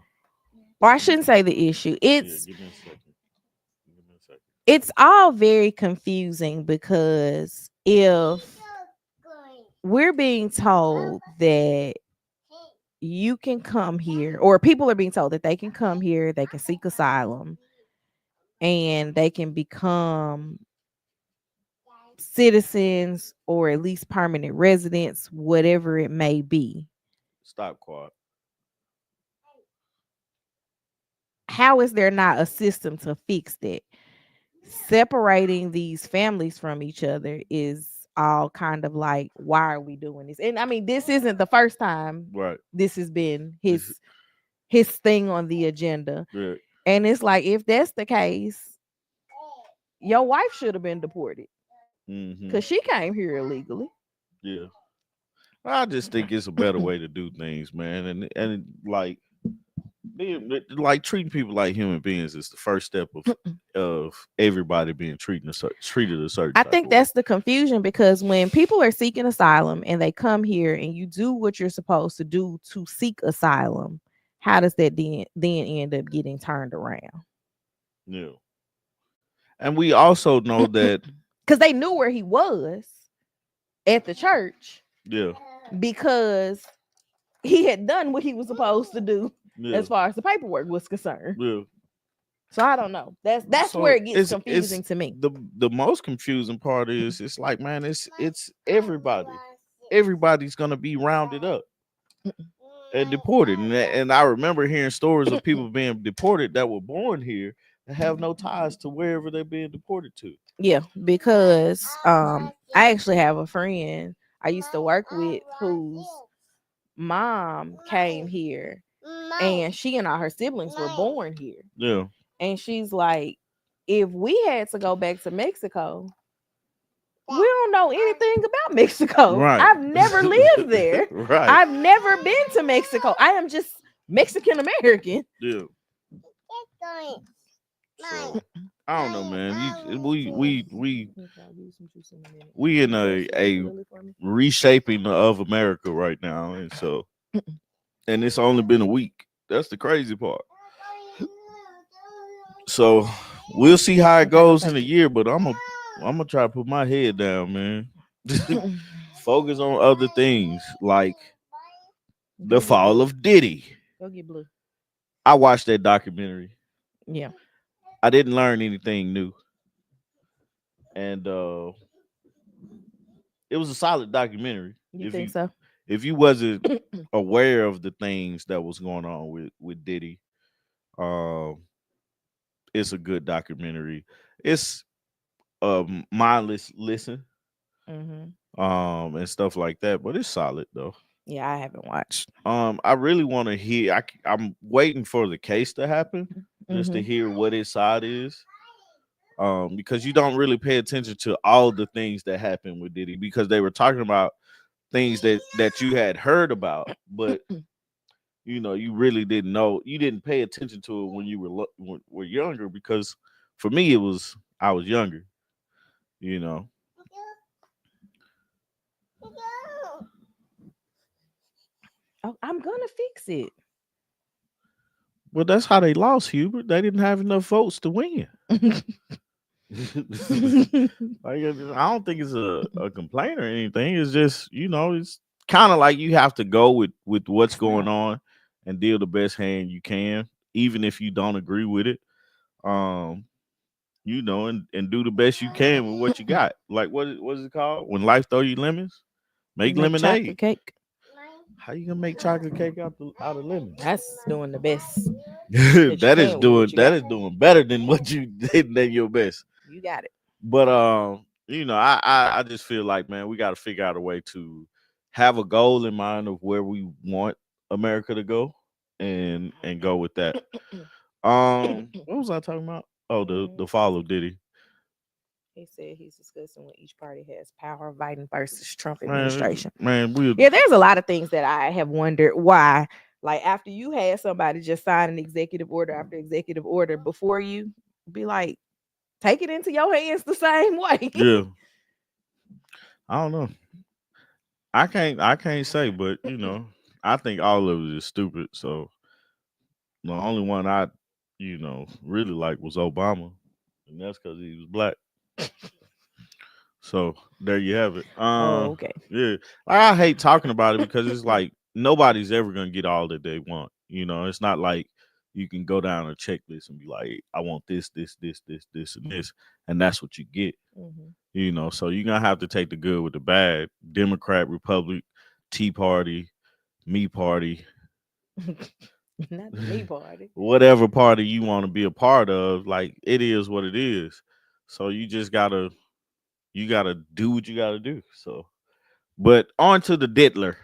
or I shouldn't say the issue. Yeah. Give me a second. Give me a second. It's all very confusing because if we're being told that you can come here, or people are being told that they can come here, they can seek asylum, and they can become citizens or at least permanent residents, whatever it may be. Stop, Quad. How is there not a system to fix that? Separating these families from each other is all kind of like, why are we doing this? And I mean, this isn't the first time Right. this has been This- his thing on the agenda. Yeah. And it's like, if that's the case, your wife should have been deported Mm-hmm. because she came here illegally. Yeah. I just think it's a better way to do things, man, and like treating people like human beings is the first step of everybody being treated a certain I type think of that's the confusion, because when people are seeking asylum and they come here and you do what you're supposed to do to seek asylum, how does that then end up getting turned around? way. Yeah. And we also know that Because they knew where he was at the church, yeah, because he had done what he was supposed to do yeah, as far as the paperwork was concerned. yeah. So I don't know. That's So where it gets it's confusing to me. the most confusing part is it's like, man, it's everybody. Everybody's gonna be rounded up and deported. And I remember hearing stories of people being deported that were born here and have no ties to wherever they're being deported to. Yeah, because I actually have a friend I used to work with whose mom came here, and she and all her siblings were born here. Yeah. And she's like, if we had to go back to Mexico, we don't know anything about Mexico. Right. I've never lived there. Right. I've never been to Mexico. I am just Mexican American. Yeah. So I don't know, man. Okay, I'll give you some juice in a minute. We Can in you go upstairs to a Lily for me? reshaping of America right now, and it's only been a week. That's the crazy part. So we'll see how it Okay, go goes in take a it. year, but I'm gonna try to put my head down, man. Focus on other things like the Go get fall blue. of Diddy. Go get blue. I watched that documentary. Yeah. I didn't learn anything new, and it was a solid documentary. You If think you so? if you wasn't aware of the things that was going on with Diddy, um, it's a good documentary. It's a mindless listen, Hmm. and stuff like that, but it's solid though. Yeah, I haven't watched. I really want to hear. I'm waiting for the case to happen just to Hmm. hear what his side is. Because you don't really pay attention to all the things that happened with Diddy because they were talking about things that you had heard about, but you really didn't know. You didn't pay attention to it when you were younger because for me it was I was younger. You know, Oh, I'm gonna fix it. well that's how they lost Hubert. They didn't have enough votes to win. Like, I don't think it's a complaint or anything. It's just it's kind of like you have to go with what's going Stop. on and deal the best hand you can, even if you don't agree with it. Um, and do the best you can with what you got. Like what is it called? When life throw you lemons, You make make chocolate lemonade. cake. How you gonna make chocolate cake out of lemons? That's doing the best that you that is can with doing what you that got. is doing better than what you did than your best. You got it. But I just feel like, man, we got to figure out a way to have a goal in mind of where we want America to go, and go with that. What was I talking about? Oh, the Mm, fall of Diddy. he said he's discussing when each party has power, Biden versus Trump Man, administration. we Yeah, there's a lot of things that I have wondered why. Like after you had somebody just sign an executive order after executive order before you, be like, take it into your hands the same way. yeah. I don't know. I can't say, but I think all of it is stupid. So the only one I really like was Obama, and that's because he was black. So there you have it. Oh, okay. Yeah, I hate talking about it because it's like nobody's ever gonna get all that they want. It's not like you can go down a checklist and be like, I want this, this, this, this, this, and this, and that's what you get. Hmm. So you're gonna have to take the good with the bad. Democrat, Republic, Tea Party, Me Party, Not the me party. whatever party you want to be a part of. Like it is what it is. So you gotta do what you gotta do. So. But on to the diddler.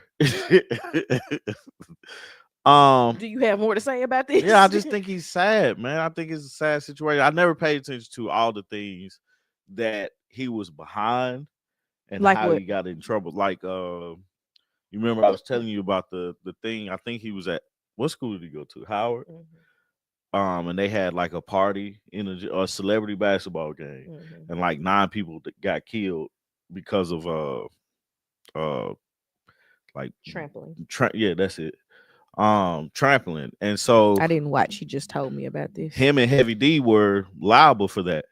um, Do you have more to say about yeah, I this? just think he's sad, man. I think it's a sad situation. I never paid attention to all the things that he was behind and Like how what? he got in trouble. Like, you remember I was telling you about the thing. I think he was at what school did he go to? Howard. Hmm. And they had like a party in a celebrity basketball game, Hmm. and like 9 people that got killed because of uh like Trampling. yeah, that's it. Trampling. And so I didn't watch. You just told me about this. him and Heavy D were liable for that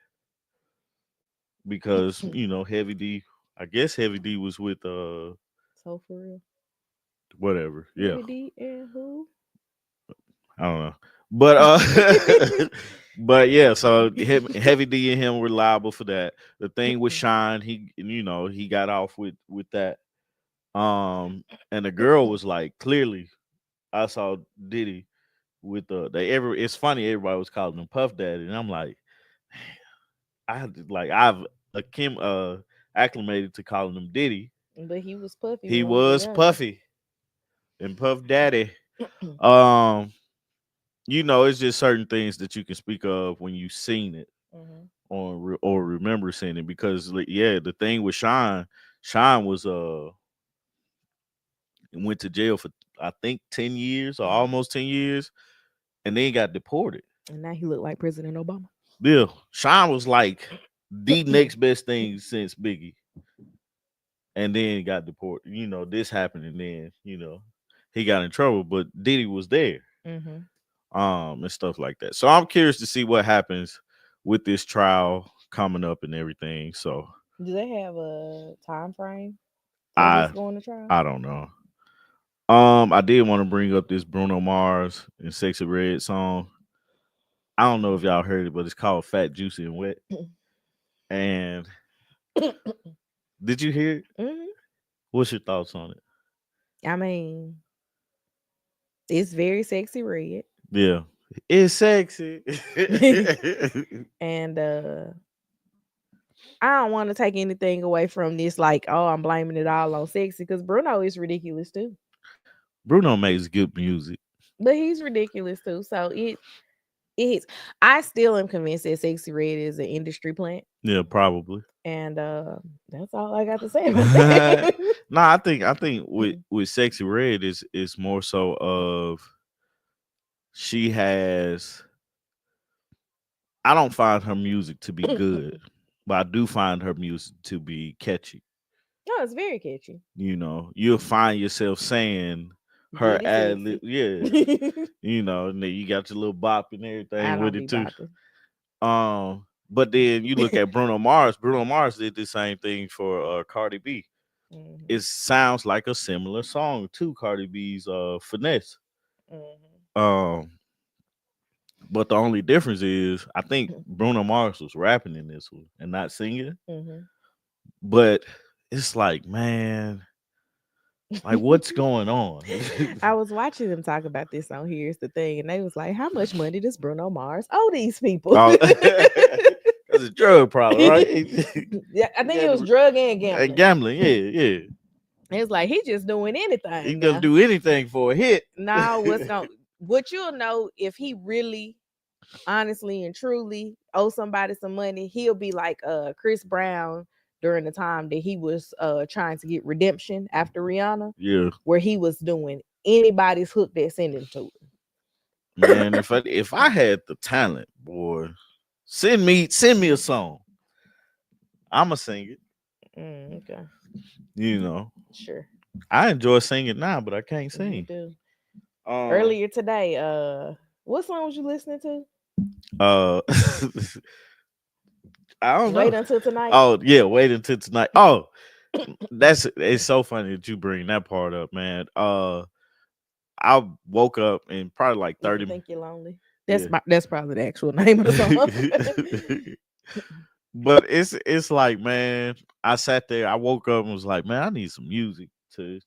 because Heavy D, I guess Heavy D was with So for real, whatever. Yeah, Heavy D and who? I don't know. But but yeah, so Heavy D and him were liable for that. The thing with Shine, he got off with that. And the girl was like, clearly I saw Diddy with it's funny everybody was calling him Puff Daddy, and I'm like, I've Kim acclimated to calling him Diddy. But he was puffy He when we were was younger. Puffy and Puff Daddy. Um, it's just certain things that you can speak of when you've seen it Hmm. or remember seeing it because like, yeah, the thing with Shine was went to jail for I think 10 years or Hmm. almost 10 years, and then got deported. And now he looked like President Obama. Yeah, Sean was like the next best thing since Biggie, and then got deported. You know, this happened, and then he got in trouble, but Diddy was there, Mm-hmm. and stuff like that. So I'm curious to see what happens with this trial coming up and everything. So Do they have a time frame when this I going to trial? I don't know. I did want to bring up this Bruno Mars and Sexy Red song. I don't know if y'all heard it, but it's called Fat, Juicy, and Wet. And did you hear it? Hmm. What's your thoughts on it? I mean, it's very sexy red. Yeah, it's sexy. And I don't want to take anything away from this, like, oh, I'm blaming it all on sexy, because Bruno is ridiculous too. Bruno makes good music. But he's ridiculous too. So it's I still am convinced that Sexy Red is an industry plant. Yeah, probably. And that's all I got to say about that. No, I think with Sexy Red is more so of she has. I don't find her music to be good, but I do find her music to be catchy. No, it's very catchy. You'll find yourself saying her Daddy ad lib, sexy. yeah. And then you got your little bop and I everything with don't it be too. bopping. But then you look at Bruno Mars. Bruno Mars did the same thing for Cardi B. Hmm. It sounds like a similar song to Cardi B's "Finesse." Hmm. Um, but the only difference is I think Bruno Mars was rapping in this one and not singing. Hmm. But it's like, man, like what's going on? I was watching them talk about this on Here's the Thing, and they was like, "How much money does Bruno Mars owe these people?" Oh, that's a drug problem, right? Yeah, I He think it had was to, drug and and gambling. gambling, yeah, yeah. It's like he just doing He anything doesn't now. do anything for a hit. Now, what you'll know if he really, honestly and truly owe somebody some money, he'll be like Chris Brown during the time that he was trying to get redemption after Rihanna, Yeah, where he was doing anybody's hook that sent him to man. it. If I had the talent, boy, send me a song. I'ma sing it. Okay, You know, sure. I enjoy singing now, but I can't You sing. do. Um, Earlier today, what song was you listening to? uh, I don't Wait know. Until Tonight. Oh yeah, wait until tonight. Oh, it's so funny that you bring that part up, man. I woke up in probably like If you 30. think you're lonely. Yeah. That's probably the actual name of the song. But it's like, man, I sat there, I woke up and was like, man, I need some music to,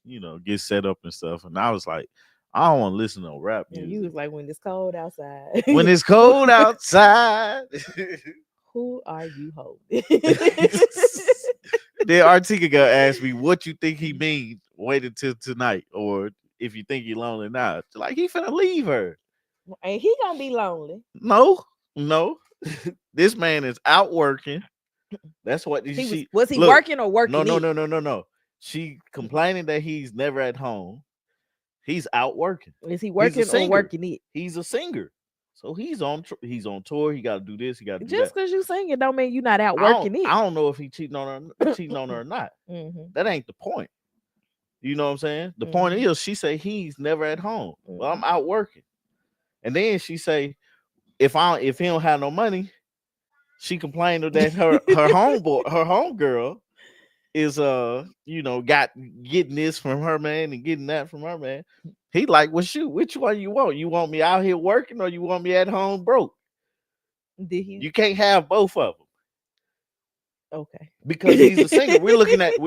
get set up and stuff. And I was like, I don't want to listen to no rap And you music. was like, when it's cold outside. When it's cold outside. Who are you holding? Then Artika gonna ask me what you think he mean wait until tonight, or if you think you're lonely now. Like he finna leave her. And he gonna be lonely. No, no. This man is out working. That's what she Was he look. working or No, working no, it? no, no, no, no. She complaining that he's never at home. He's out working. Is he He's a working or singer. working it? He's a singer. So he's on tour. He got to do this. He got to do that. Just because you singing don't mean you not out I don't working it. I don't know if he cheating on her or not. Hmm. That ain't the point. You know what I'm saying? The point Hmm. is, she say he's never at home. Well, I'm Hmm. out working, and then she say if he don't have no money, she complained that her homeboy, her homegirl is got getting this from her man and getting that from her man. He like, well, shoot, which one you want? You want me out here working or you want me at home broke? Did he? You can't have both of them Okay. because he's a singer. We're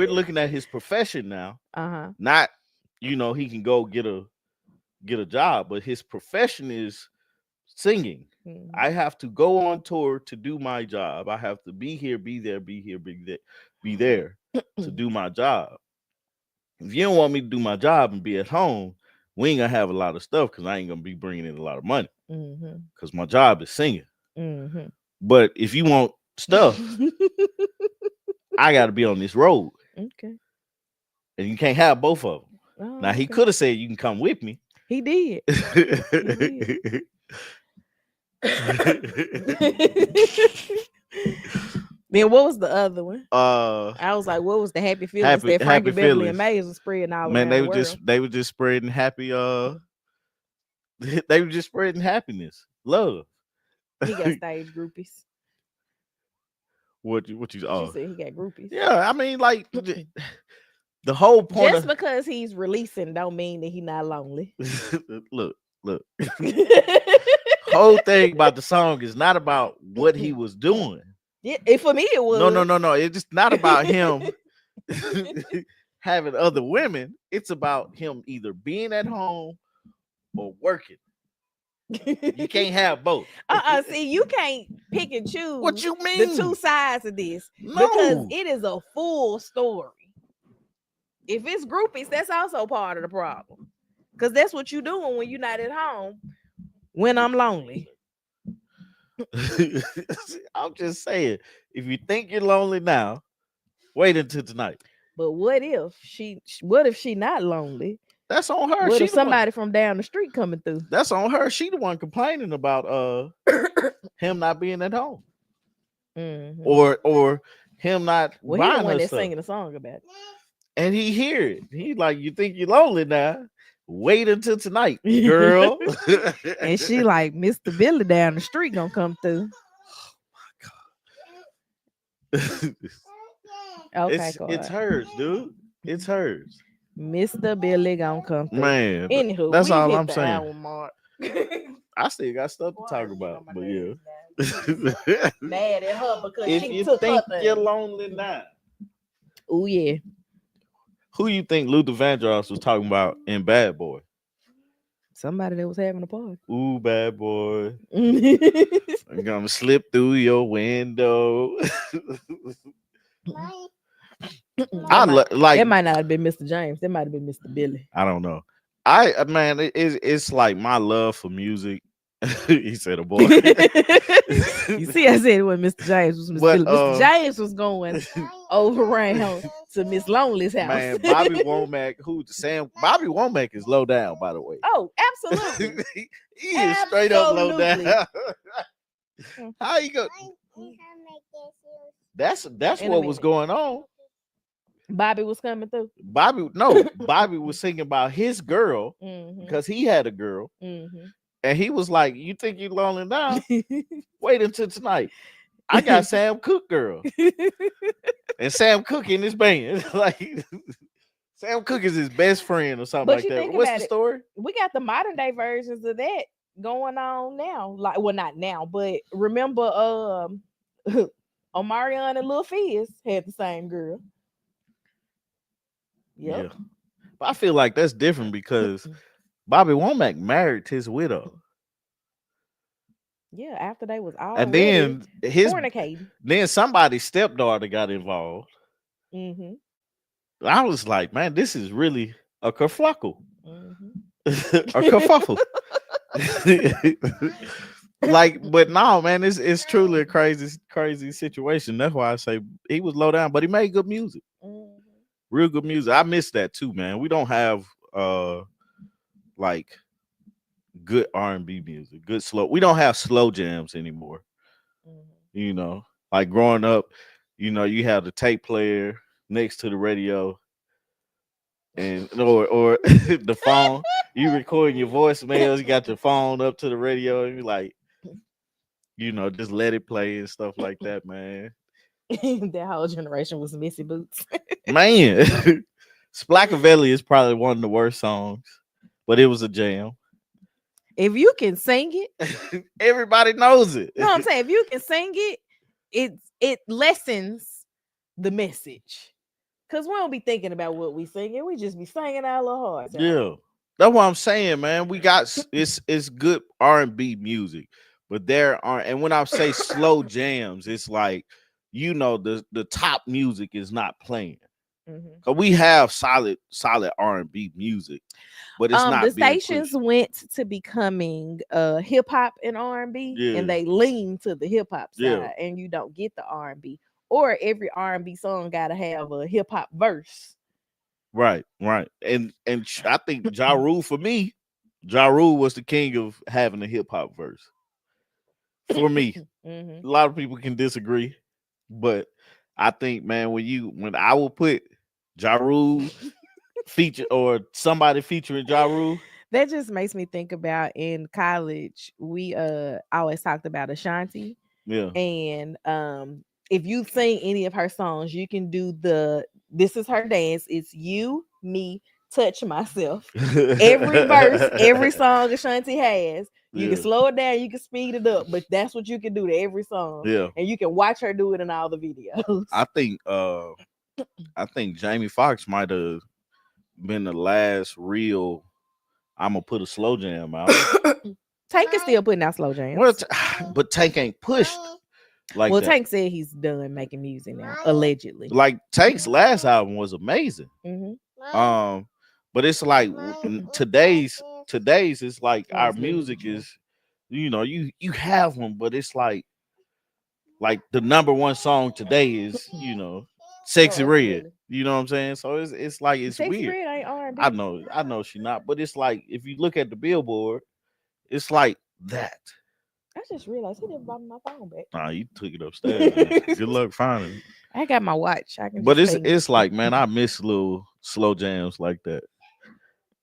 looking at his profession now, Uh-huh. not he can go get a job, but his profession is singing. Hmm. I have to go on tour to do my job. I have to be here, be there, be here, be there to do my job. If you don't want me to do my job and be at home, we ain't gonna have a lot of stuff because I ain't gonna be bringing in a lot of money Hmm. because my job is singing. Hmm. But if you want stuff, I got to be on this road, Okay. and you can't have both of them. Now Oh, he okay. could have said you can come with me. He did. He did. Then what was the other one? uh, I was like, what was the happy feelings that Frankie happy Beverly and feelings. Maze was spreading all Man, around the world? they were just spreading happy. They were just spreading happiness, love. He got stage groupies. What you? She Oh, said he got groupies. yeah. I mean, like the whole point Just of because he's releasing don't mean that he not lonely. look, look. Whole thing about the song is not about what he was doing. Yeah, for me it No, no, was. no, no. It's just not about him having other women. It's about him either being at home or working. You can't have both. See, you can't pick and What choose you the two mean? sides of this because No. it is a full story. If it's groupies, that's also part of the problem. Because that's what you're doing when you're not at home. When I'm lonely. I'm just saying, if you think you're lonely now, wait until tonight. But what if she not lonely? That's on her. What She if the one. somebody from down the street coming through? That's on her. She the one complaining about him not being at home. Mm-hmm. Or him not well, he the buying one her that's stuff. singing the song about it. And he hear it. He like, you think you're lonely now? Wait until tonight, girl. And she like, Mr. Billy down the street gonna come through. Okay, it's hers, dude. It's hers. Mr. Billy gonna come through. Man, Anywho, that's we've all hit I'm the saying. hour mark. I still got stuff to talk about, but yeah. Mad at her because If she you took think her you're thing. lonely now, Oh yeah. who you think Luther Vandross was talking about in Bad Boy? Somebody that was having a party. Ooh, bad boy. I'm gonna slip through your window. That might not have been Mr. James. That might have been Mr. Billy. I don't know. Man, it's like my love for music. He said a boy. You see, I said it when Mr. James was Mr. But, Billy. Mr. James was going over around to Miss Lonely's house. Man, Bobby Womack, Bobby Womack is low down, by the way. Oh, absolutely. He is straight up low down. How you go? That's what was going on. Bobby was coming through. Bobby was singing about his girl because he had a girl. And he was like, you think you're lonely now? Wait until tonight. I got Sam Cooke girl. And Sam Cooke in this band. Like Sam Cooke is his best friend or something like that. What's the story? We got the modern day versions of that going on now. Like, well, not now, but remember Omarion and Lil Fizz had the same girl. Yep. Yeah. But I feel like that's different because Bobby Womack married his widow. Yeah, after they was all and then fornicating. Then somebody's stepdaughter got involved. I was like, man, this is really a kerfluffle. A kerfuffle. Like, but no, man, it's truly a crazy situation. That's why I say he was low down, but he made good music. Real good music. I miss that too, man. We don't have like good R&B music, good slow. We don't have slow jams anymore. You know, like growing up, you know, you have the tape player next to the radio, and or the phone. You recording your voicemails. You got your phone up to the radio, and you like, you know, just let it play and stuff like that, man. That whole generation was Missy Boots. Man, Splackavelli is probably one of the worst songs, but it was a jam. If you can sing it, everybody knows it. No, I'm saying if you can sing it, it lessens the message. Cause we don't be thinking about what we singing. We just be singing our little hearts out. Yeah. That's what I'm saying, man. We got it's good R&B music, but there are, and when I say slow jams, it's like, you know, the top music is not playing. Cause we have solid R&B music, but it's not. The stations went to becoming hip hop and R&B, and they lean to the hip hop side, and you don't get the R&B. Or every R&B song gotta have a hip hop verse. Right. And I think Ja Rule, for me, Ja Rule was the king of having a hip hop verse. for me. Hmm. A lot of people can disagree, but I think, man, when I will put Ja Rule feature or somebody featuring Ja Rule, That just makes me think about in college, we always talked about Ashanti. yeah. And if you sing any of her songs, you can do this is her dance. It's you, me, touch myself. Every verse, every song Ashanti has, you can Yeah, slow it down, you can speed it up, but that's what you can do to every song. yeah. And you can watch her do it in all the videos. I think I think Jamie Foxx might have been the last real. I'm gonna put a slow jam out. Tank is still putting out slow Well, jams. but Tank ain't pushed like Well, that. Tank said he's done making music now, allegedly. Like Tank's last album was amazing. Mm-hmm. Um, but it's like today's it's like Oh, our it's literally music true. is, you have them, but it's like the number one song today is Sexy Oh, Red. absolutely. You know what I'm saying? So it's like it's Sexy weird. Red ain't I R&B. know, she not, but it's like if you look at the Billboard, it's like that. I just realized he didn't buy me my phone back. Nah, you took it upstairs. Then. Good luck finding it. I got my watch. I can But just it's ping it's it. like, man, I miss little slow jams like that.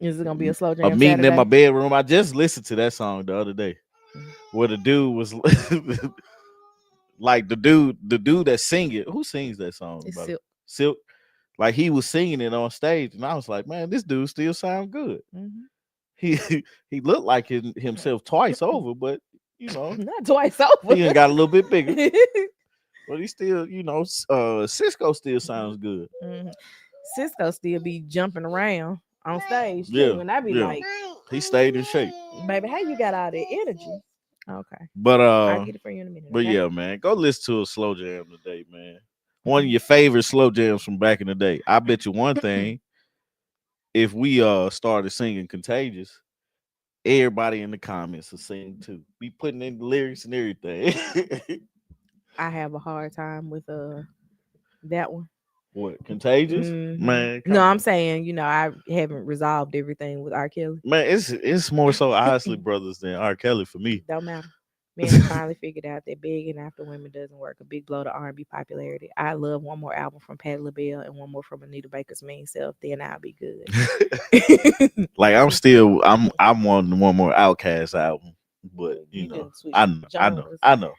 Is it gonna be a slow A jam meeting in my Saturday? bedroom. I just listened to that song the other day, where the dude was like the dude that sing it. Who sings that song? It's About silk. Silk. Like he was singing it on stage, and I was like, man, this dude still sound good. Hmm. He he looked like himself twice over, but Not twice over. he done got a little bit bigger. But he still, Cisco still sounds good. Hmm. Cisco still be jumping around on stage too, Yeah, and I be yeah. like, He stayed in shape. "Baby, how you got all that energy?" Okay, But I'll get it for you in a minute. but Okay. yeah, man, go listen to a slow jam today, man. One of your favorite slow jams from back in the day. I bet you one thing, if we started singing Contagious, everybody in the comments will sing too. Be putting in the lyrics and everything. I have a hard time with that one. What, Contagious? Man, No, come I'm on. saying, I haven't resolved everything with R. Kelly. Man, it's more so Isley Brothers than R. Kelly for me. Don't matter. Man, I finally figured out that begging after women doesn't work. A big blow to R&B popularity. I love one more album from Patti LaBelle and one more from Anita Baker's Mean Self. Then I'll be good. Like I'm on one more Outcast album, but You didn't switch I know, genres. I know.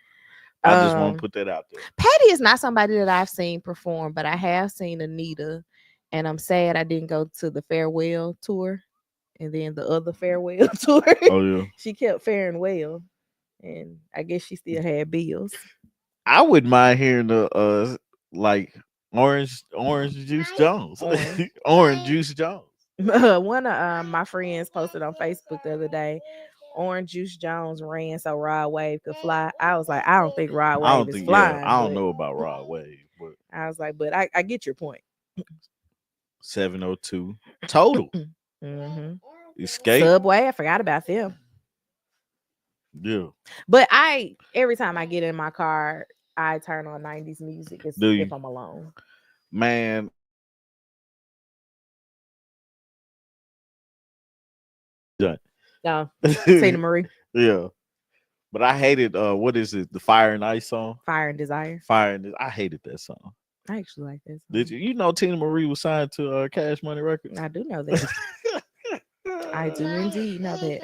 I just want to Um, put that out there. Patty is not somebody that I've seen perform, but I have seen Anita, and I'm sad I didn't go to the farewell tour and then the other farewell tour. Oh yeah, She kept faring well, and I guess she still had bills. I wouldn't mind hearing the like Orange Juice Jones, Orange. Orange Juice Jones. One of my friends posted on Facebook the other day. Orange Juice Jones ran so Rod Wave could fly. I was like, I don't think Rod I Wave don't is think, yeah, flying, I don't but know about Rod Wave, but I was like, but I get your point. 702 total Hmm. escape. Subway, I forgot about them. Yeah, But every time I get in my car, I turn on 90s music do if you, I'm alone. man? No, Tina Marie, Yeah, but I hated what is it? The Fire and Ice song. Fire and Desire. Fire and I hated that song. I actually like that Did song. you? You know Tina Marie was signed to Cash Money Records. I do know that. I do indeed know that.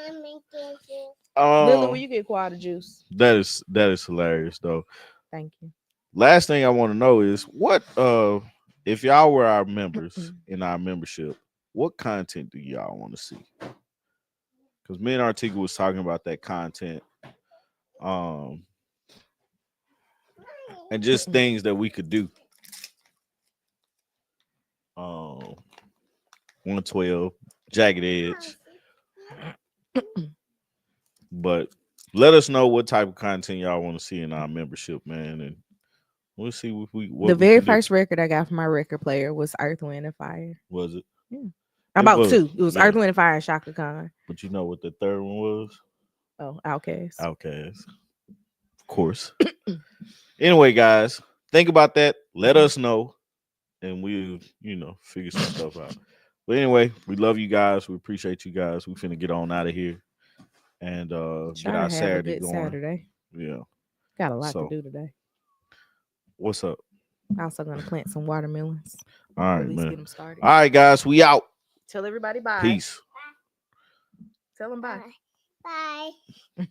Lily, will um, you get quad juice? that is hilarious though. Thank you. Last thing I want to know is what if y'all were our members in our membership, what content do y'all want to see? Because me and Artiga was talking about that content, um, and just things that we could do. 112, Jagged Edge, but let us know what type of content y'all want to see in our membership, man, and we'll see The what we very can do. first record I got from my record player was Earth, Wind, and Fire. Was it? Yeah. It About was, two. It was yeah. Earth, Wind, and Fire and Shaka Khan. But you know what the third one was? Oh, Outcast. Outcast, of course. Anyway, guys, think about that. Let us know, and we'll figure some stuff out. But anyway, we love you guys. We appreciate you guys. We finna get on out of here and get Try to our have a Saturday good going. Saturday. Yeah. Got a lot to So do today. what's up? Also gonna plant some watermelons. All Or at right, least man. get them started. All right, guys, we out. Tell everybody bye. Peace. Tell them bye. Bye. Bye.